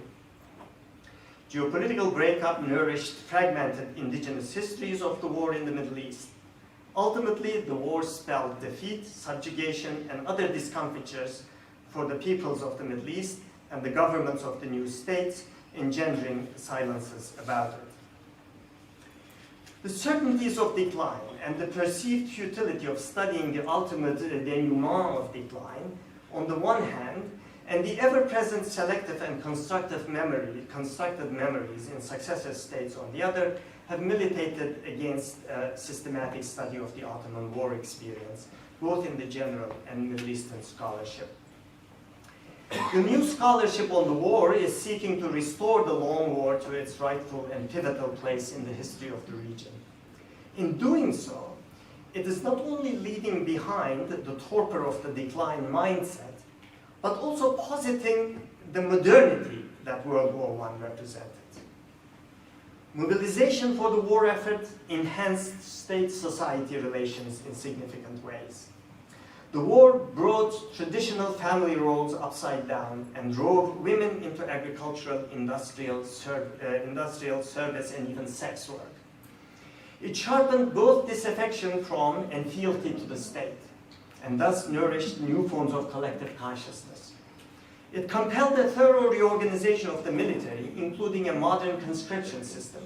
Geopolitical breakup nourished fragmented indigenous histories of the war in the Middle East. Ultimately, the war spelled defeat, subjugation, and other discomfitures for the peoples of the Middle East and the governments of the new states, engendering silences about it. The certainties of decline and the perceived futility of studying the ultimate denouement of decline, on the one hand, and the ever-present selective and constructive memories in successive states on the other, have militated against systematic study of the Ottoman war experience, both in the general and Middle Eastern scholarship. The new scholarship on the war is seeking to restore the long war to its rightful and pivotal place in the history of the region. In doing so, it is not only leaving behind the torpor of the decline mindset, but also positing the modernity that World War I represented. Mobilization for the war effort enhanced state-society relations in significant ways. The war brought traditional family roles upside down and drove women into agricultural, industrial service, and even sex work. It sharpened both disaffection from and fealty to the state, and thus nourished new forms of collective consciousness. It compelled a thorough reorganization of the military, including a modern conscription system,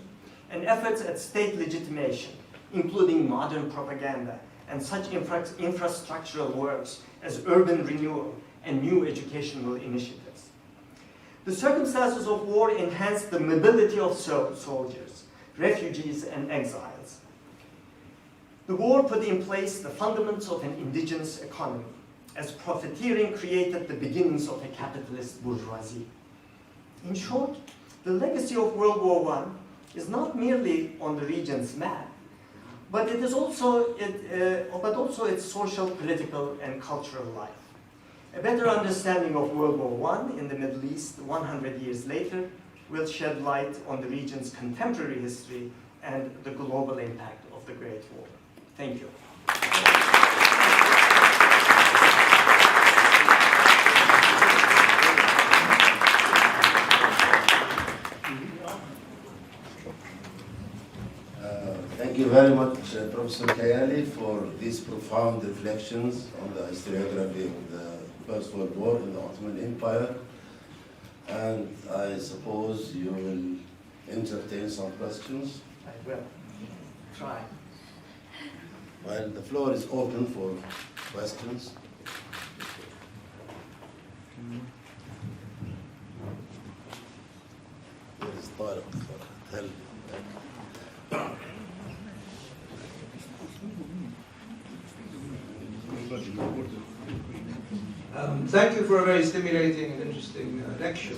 and efforts at state legitimation, including modern propaganda, and such infrastructural works as urban renewal and new educational initiatives. The circumstances of war enhanced the mobility of soldiers, refugees, and exiles. The war put in place the fundamentals of an indigenous economy, as profiteering created the beginnings of a capitalist bourgeoisie. In short, the legacy of World War I is not merely on the region's map, but it is also its social, political, and cultural life. A better understanding of World War I in the Middle East 100 years later will shed light on the region's contemporary history and the global impact of the Great War. Thank you. Thank you very much, Professor Kayali, for these profound reflections on the historiography of the First World War in the Ottoman Empire. And I suppose you will entertain some questions. I will try. Well, the floor is open for questions. There is Tariq. Thank you for a very stimulating and interesting lecture.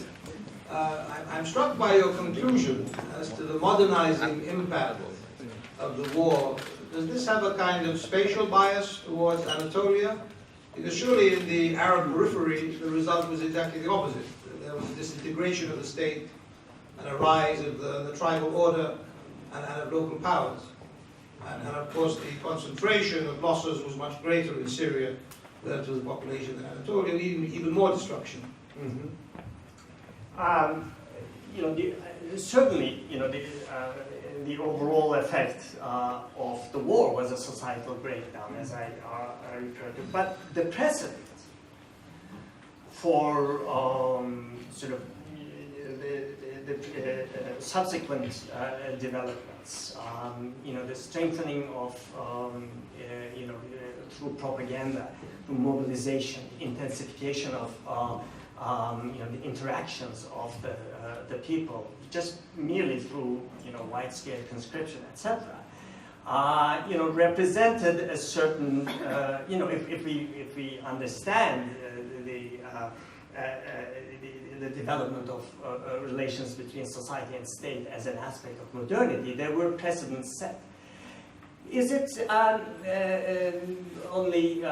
I'm struck by your conclusion as to the modernizing impact of the war Does this have a kind of spatial bias towards Anatolia? Because surely in the Arab periphery, the result was exactly the opposite. There was a disintegration of the state and a rise of the tribal order and of local powers. And of course, the concentration of losses was much greater in Syria relative to the population than Anatolia, even more destruction. Mm-hmm. Certainly, the overall effect of the war was a societal breakdown, as I referred to. But the precedent for sort of the subsequent developments, the strengthening of, through propaganda, through mobilization, intensification of the interactions of the people, just merely through wide-scale conscription, etc. Represented a certain, if we understand the development of relations between society and state as an aspect of modernity, there were precedents set. Is it only,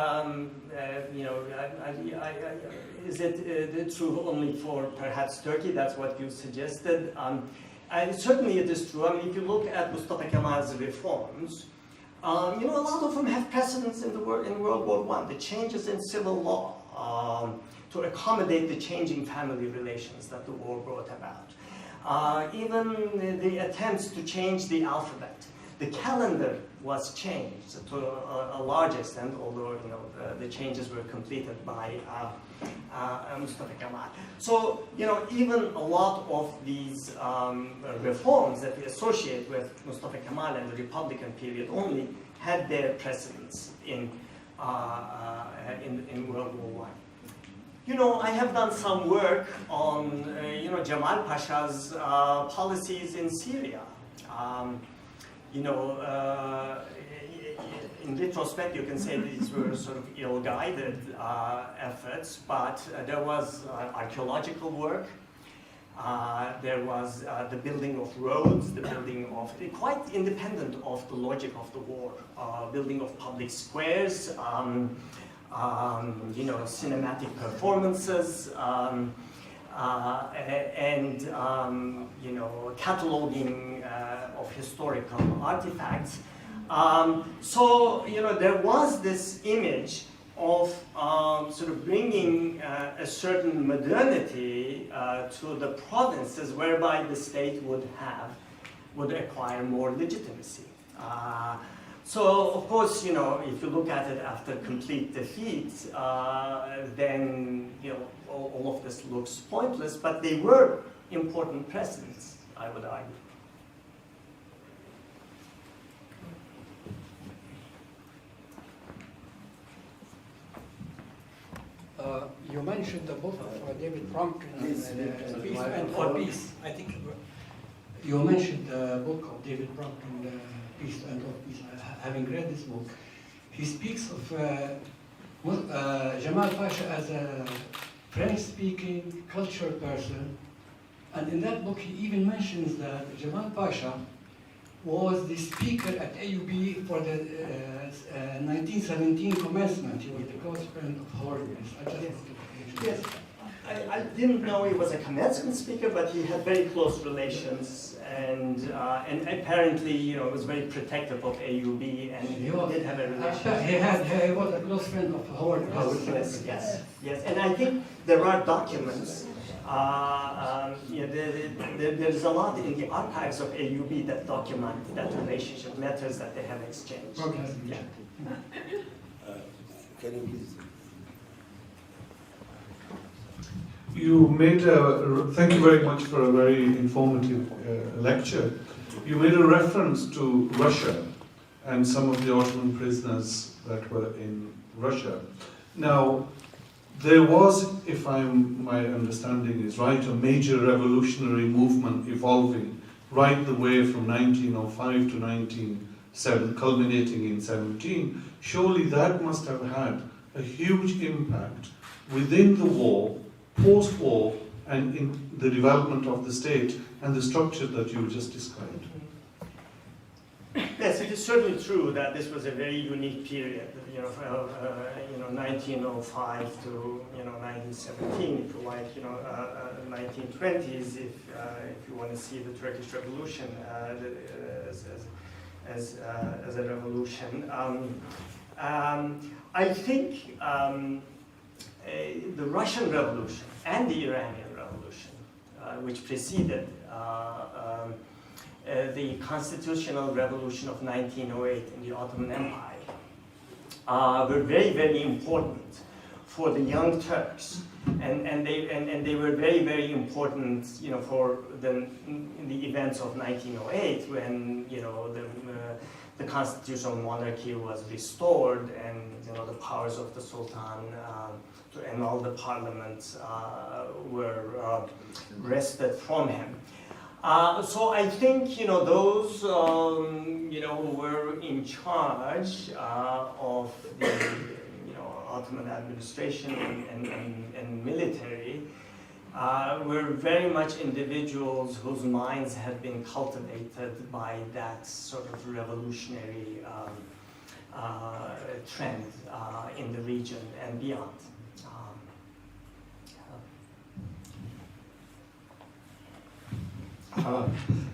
is it true only for perhaps Turkey? That's what you suggested. Certainly it is true. I mean, if you look at Mustafa Kemal's reforms, a lot of them have precedence in World War I. The changes in civil law to accommodate the changing family relations that the war brought about. Even the attempts to change the alphabet. The calendar was changed to a large extent, although the changes were completed by Mustafa Kemal. So even a lot of these reforms that we associate with Mustafa Kemal and the Republican period only had their precedence in World War I. I have done some work on Cemal Pasha's policies in Syria. In retrospect, you can say these were sort of ill-guided efforts, but there was archaeological work, there was the building of roads, the building of, quite independent of the logic of the war, building of public squares, cinematic performances, and cataloging of historical artifacts. So there was this image of sort of bringing a certain modernity to the provinces, whereby the state would acquire more legitimacy. So of course, if you look at it after complete defeat, then all of this looks pointless, but they were important precedents, I would argue. You mentioned the book of David Bromkin, Peace and for Peace. I think you mentioned the book of David Bromkin, Peace and for Peace. Having read this book, he speaks of Cemal Pasha as a French-speaking cultural person, and in that book he even mentions that Cemal Pasha was the speaker at AUB for the 1917 commencement. He was the close friend of Horowitz. Yes, I didn't know he was a commencement speaker, but he had very close relations, and apparently, was very protective of AUB, and he did have a relationship. He was a close friend of Horowitz. Yes, and I think there are documents. There's a lot in the archives of AUB that document that relationship, letters that they have exchanged. Okay. Yeah. Can you please? You made thank you very much for a very informative lecture. You made a reference to Russia and some of the Ottoman prisoners that were in Russia. Now, there was, if my understanding is right, a major revolutionary movement evolving right the way from 1905 to 1907, culminating in 17. Surely that must have had a huge impact within the war, post-war, and in the development of the state and the structure that you just described. Yes, it it is certainly true that this was a very unique period, 1905 to 1917, if you like, 1920s, if you want to see the Turkish Revolution as a revolution. I think the Russian Revolution and the Iranian Revolution, which preceded the constitutional revolution of 1908 in the Ottoman Empire, were very, very important for the young Turks, and they were very, very important, for the events of 1908 when the constitutional monarchy was restored and the powers of the Sultan and all the parliaments were wrested from him. So I think those who were in charge of the Ottoman administration and military were very much individuals whose minds had been cultivated by that sort of revolutionary trend in the region and beyond.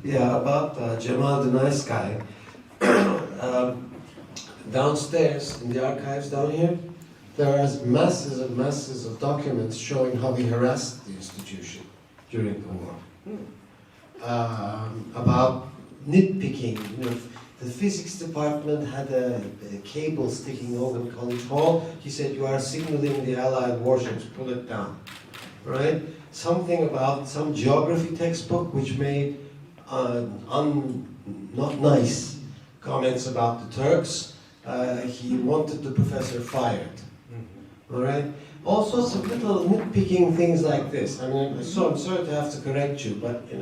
Yeah, about Jamal the Nice Guy. Downstairs in the archives down here, there are masses and masses of documents showing how he harassed the institution during the war. About nitpicking, the physics department had a cable sticking over the college hall. He said, "You are signaling the Allied warships, pull it down." Right? Something about some geography textbook which made not nice comments about the Turks. He wanted the professor fired. All right? All sorts of little nitpicking things like this. I mean, so I'm sorry to have to correct you, but it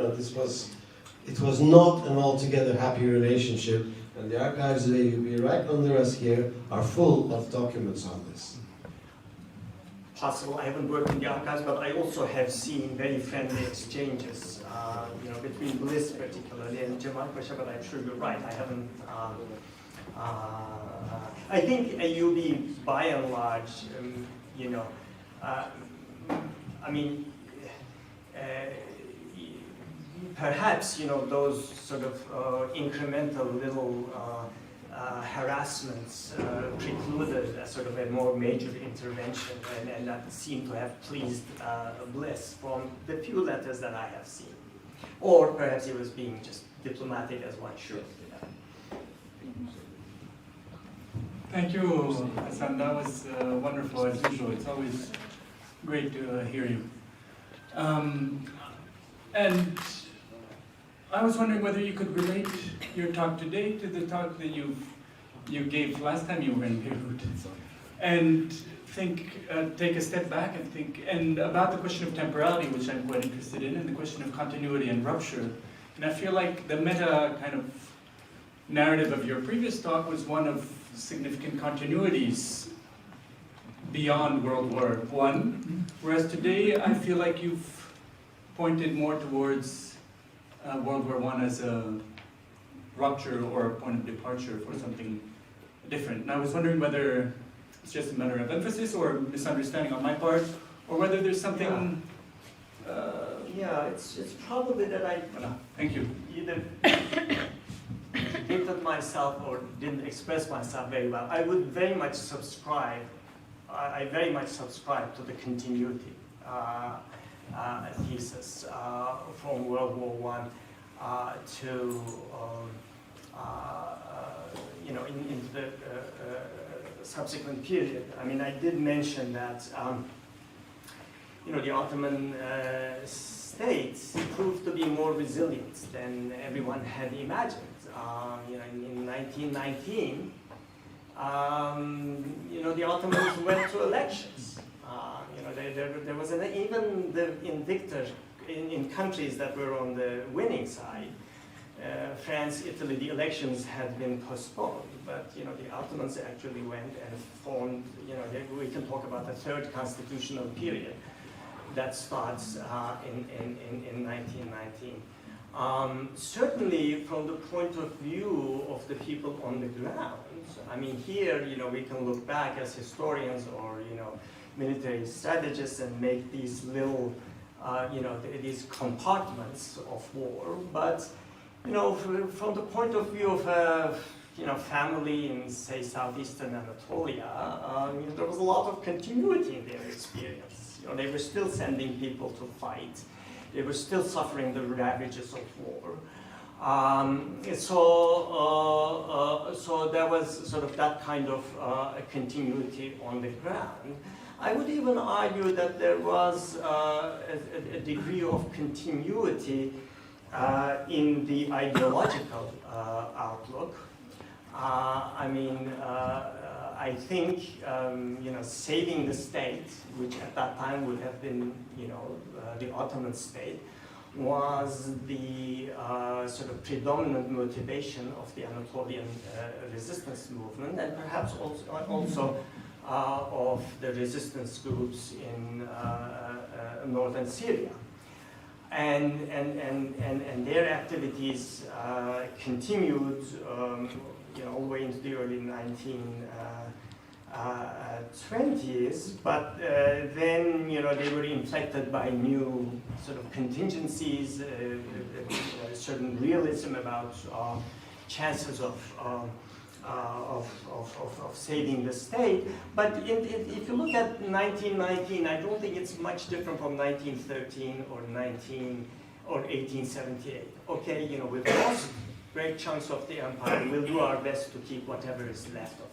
was not an altogether happy relationship, and the archives that you be right under us here are full of documents on this. Possible. I haven't worked in the archives, but I also have seen very friendly exchanges, between Bliss particularly and Jamal Pasha, but I'm sure you're right. I haven't. I think AUB, by and large, perhaps those sort of incremental little harassments precluded a sort of a more major intervention, and that seemed to have pleased Bliss from the few letters that I have seen. Or perhaps he was being just diplomatic, as one should. Thank you, Hasan. That was wonderful as usual. It's always great to hear you. And I was wondering whether you could relate your talk today to the talk that you gave last time you were in Beirut, and take a step back and think about the question of temporality, which I'm quite interested in, and the question of continuity and rupture. And I feel like the meta kind of narrative of your previous talk was one of significant continuities beyond World War I, whereas today I feel like you've pointed more towards World War I as a rupture or a point of departure for something different. And I was wondering whether it's just a matter of emphasis or misunderstanding on my part, or whether there's something... It's probably that I Thank you. either dictated myself or didn't express myself very well. I would very much subscribe, I very much subscribe to the continuity thesis from World War I to into the subsequent period. I mean, I did mention that the Ottoman states proved to be more resilient than everyone had imagined. In 1919, the Ottomans went to elections. There was even the invictor in countries that were on the winning side. France, Italy, the elections had been postponed, but the Ottomans actually went and formed. We can talk about the third constitutional period that starts in 1919. Certainly from the point of view of the people on the ground, I mean, here, we can look back as historians or, military strategists and make these little, these compartments of war. But, from the point of view of a, family in, say, southeastern Anatolia, there was a lot of continuity in their experience. They were still sending people to fight. They were still suffering the ravages of war. So there was sort of that kind of continuity on the ground. I would even argue that there was a degree of continuity in the ideological outlook. I think, saving the state, which at that time would have been, the Ottoman state, was the sort of predominant motivation of the Anatolian resistance movement, and perhaps also of the resistance groups in northern Syria. And their activities continued all the way into the early 1920s, but then they were inflected by new sort of contingencies, certain realism about chances of saving the state. But if you look at 1919, I don't think it's much different from 1913 or 1878. Okay, we've lost great chunks of the empire. We'll do our best to keep whatever is left of it.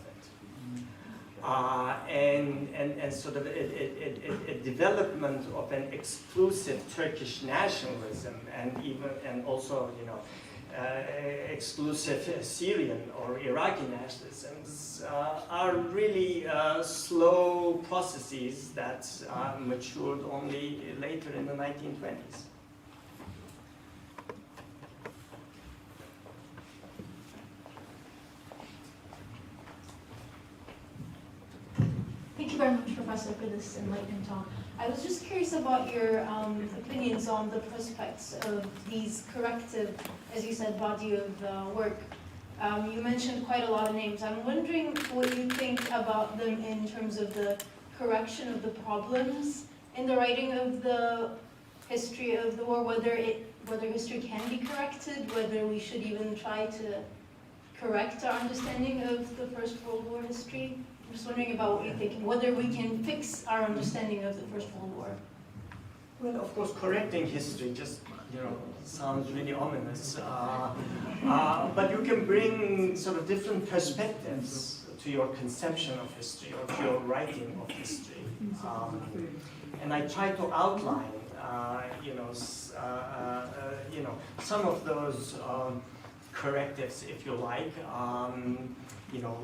And sort of a development of an exclusive Turkish nationalism, and also exclusive Syrian or Iraqi nationalisms are really slow processes that matured only later in the 1920s. Thank you very much, Professor, for this enlightening talk. I was just curious about your opinions on the prospects of these corrective, as you said, body of work. You mentioned quite a lot of names. I'm wondering what you think about them in terms of the correction of the problems in the writing of the history of the war, whether history can be corrected, whether we should even try to correct our understanding of the First World War history. I'm just wondering about what you're thinking, whether we can fix our understanding of the First World War. Well, of course, correcting history just, sounds really ominous. But you can bring sort of different perspectives to your conception of history or to your writing of history. And I try to outline, some of those correctives, if you like.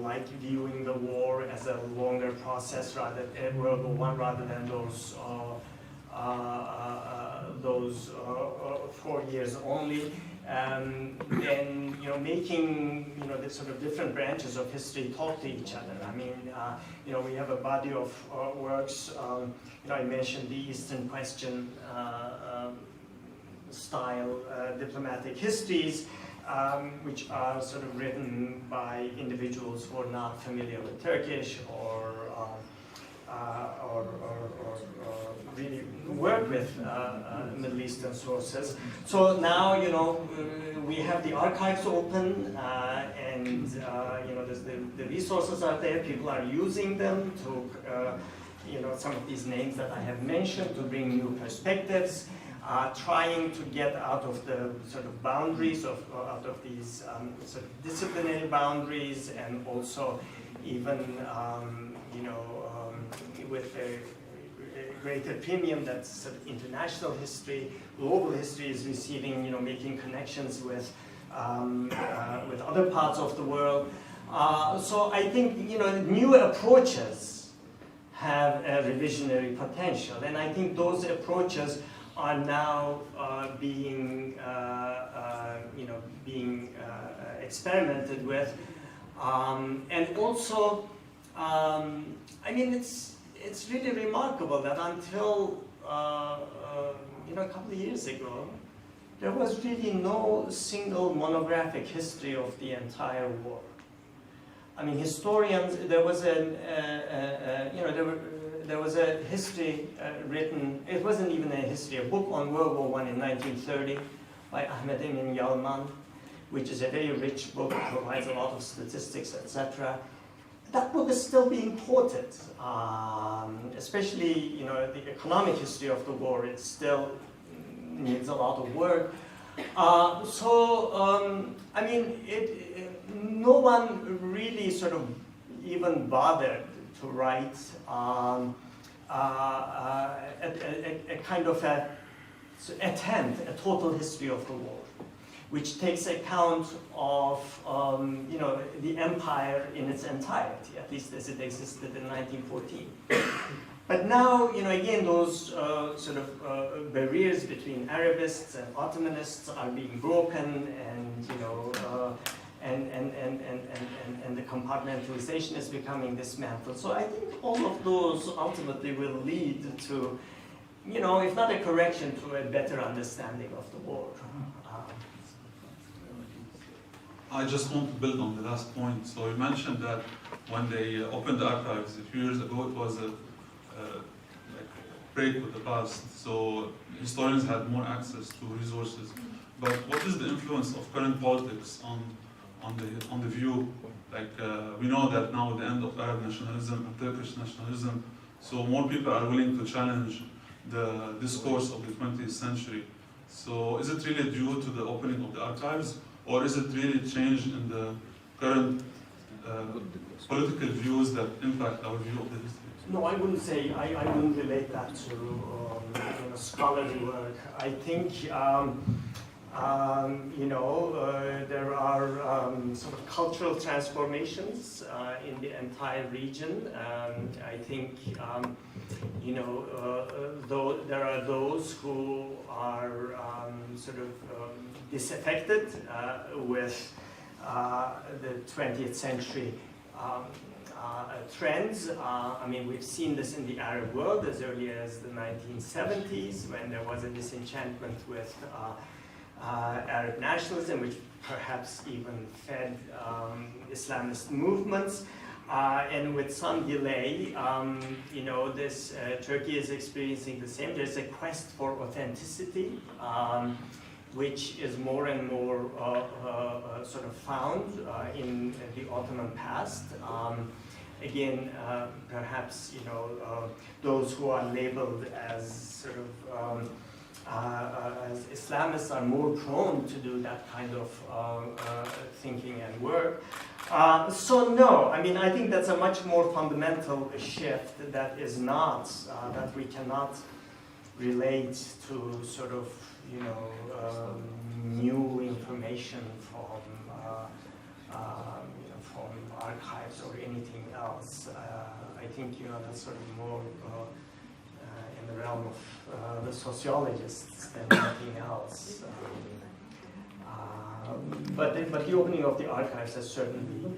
Like viewing the war as a longer process World War I, rather than those 4 years only. And making the sort of different branches of history talk to each other. We have a body of works. I mentioned the Eastern Question style diplomatic histories. Which are sort of written by individuals who are not familiar with Turkish or really work with Middle Eastern sources. So now, we have the archives open, and the resources are there. People are using them to, some of these names that I have mentioned, to bring new perspectives. Trying to get out of the sort of boundaries out of these sort of disciplinary boundaries, and also even with a greater premium that sort of international history, global history is receiving, making connections with other parts of the world. So I think new approaches have a revisionary potential, and I think those approaches are now being experimented with, and also, it's really remarkable that until a couple of years ago, there was really no single monographic history of the entire war. I mean, historians, there was there was a history written, it wasn't even a history, a book on World War I in 1930 by Ahmed Emin Yalman, which is a very rich book, provides a lot of statistics, etc. That book is still being quoted, especially the economic history of the war. It still needs a lot of work. I mean, no one really sort of even bothered to write a kind of attempt, a total history of the war, which takes account of the empire in its entirety, at least as it existed in 1914. But now, again, those barriers between Arabists and Ottomanists are being broken, and and the compartmentalization is becoming dismantled. So I think all of those ultimately will lead to, if not a correction, to a better understanding of the war. I just want to build on the last point. So you mentioned that when they opened the archives a few years ago, it was a break with the past. So historians had more access to resources. But what is the influence of current politics on the view? Like we know that now the end of Arab nationalism and Turkish nationalism, so more people are willing to challenge the discourse of the 20th century. So is it really due to the opening of the archives, or is it really change in the current political views that impact our view of the history? No, I wouldn't say, I wouldn't relate that to scholarly work. I think, there are sort of cultural transformations in the entire region. I think, though there are those who are disaffected with the 20th century trends. I mean, we've seen this in the Arab world as early as the 1970s, when there was a disenchantment with Arab nationalism, which perhaps even fed Islamist movements. And with some delay, this Turkey is experiencing the same. There's a quest for authenticity, which is more and more sort of found in the Ottoman past. Again, perhaps those who are labeled as sort of as Islamists are more prone to do that kind of thinking and work. So no, I mean, I think that's a much more fundamental shift that is not, that we cannot relate to sort of, new information from archives or anything else. I think, that's sort of more in the realm of the sociologists than anything else. But the opening of the archives has certainly,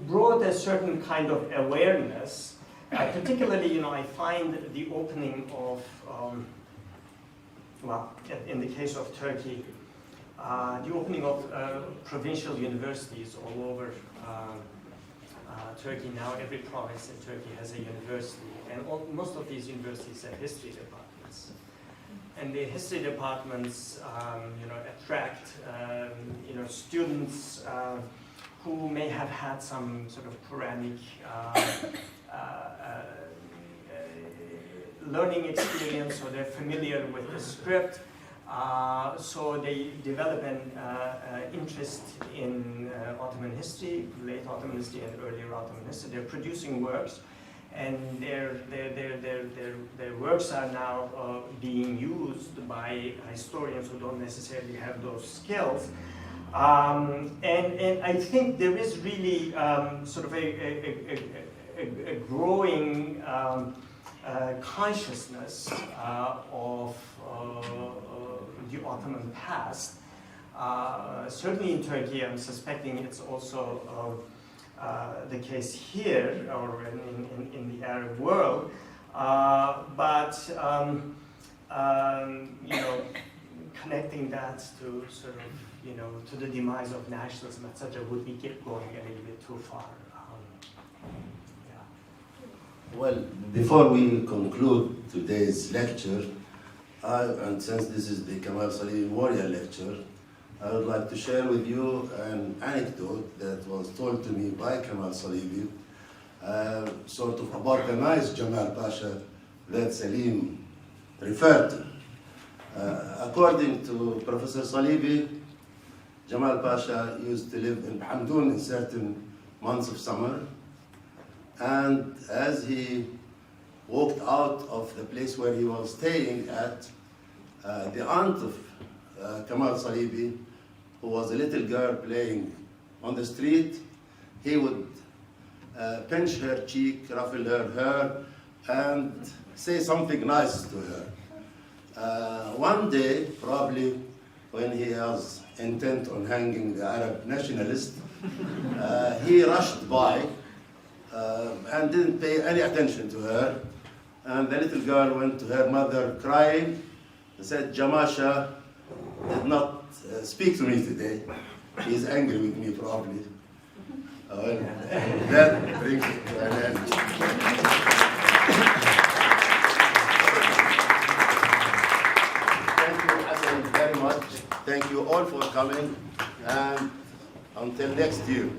brought a certain kind of awareness. Particularly, I find the opening of, in the case of Turkey, the opening of provincial universities all over Turkey. Now every province in Turkey has a university, and most of these universities have history departments. And the history departments, attract, students who may have had some sort of Quranic learning experience, so they're familiar with the script. So they develop an interest in Ottoman history, late Ottoman history and earlier Ottoman history. They're producing works, and their works are now being used by historians who don't necessarily have those skills. And I think there is really sort of a growing consciousness of the Ottoman past. Certainly in Turkey, I'm suspecting it's also the case here, or in the Arab world. But you know, connecting that to sort of, you know, to the demise of nationalism, etc., would be going a little bit too far. Well, before we conclude today's lecture, and since this is the Kamal Salibi Memorial Lecture, I would like to share with you an anecdote that was told to me by Kamal Salibi, sort of about the nice Jamal Pasha that Salim referred to. According to Professor Salibi, Jamal Pasha used to live in Hamdoun in certain months of summer, and as he walked out of the place where he was staying at, the aunt of Kamal Salibi, who was a little girl playing on the street, he would pinch her cheek, ruffle her hair, and say something nice to her. One day, probably when he was intent on hanging the Arab nationalist, he rushed by and didn't pay any attention to her. And the little girl went to her mother crying and said, Jamasha did not speak to me today. He's angry with me, probably. That brings it to an end. Thank you, Hasan, very much. Thank you all for coming, and until next year.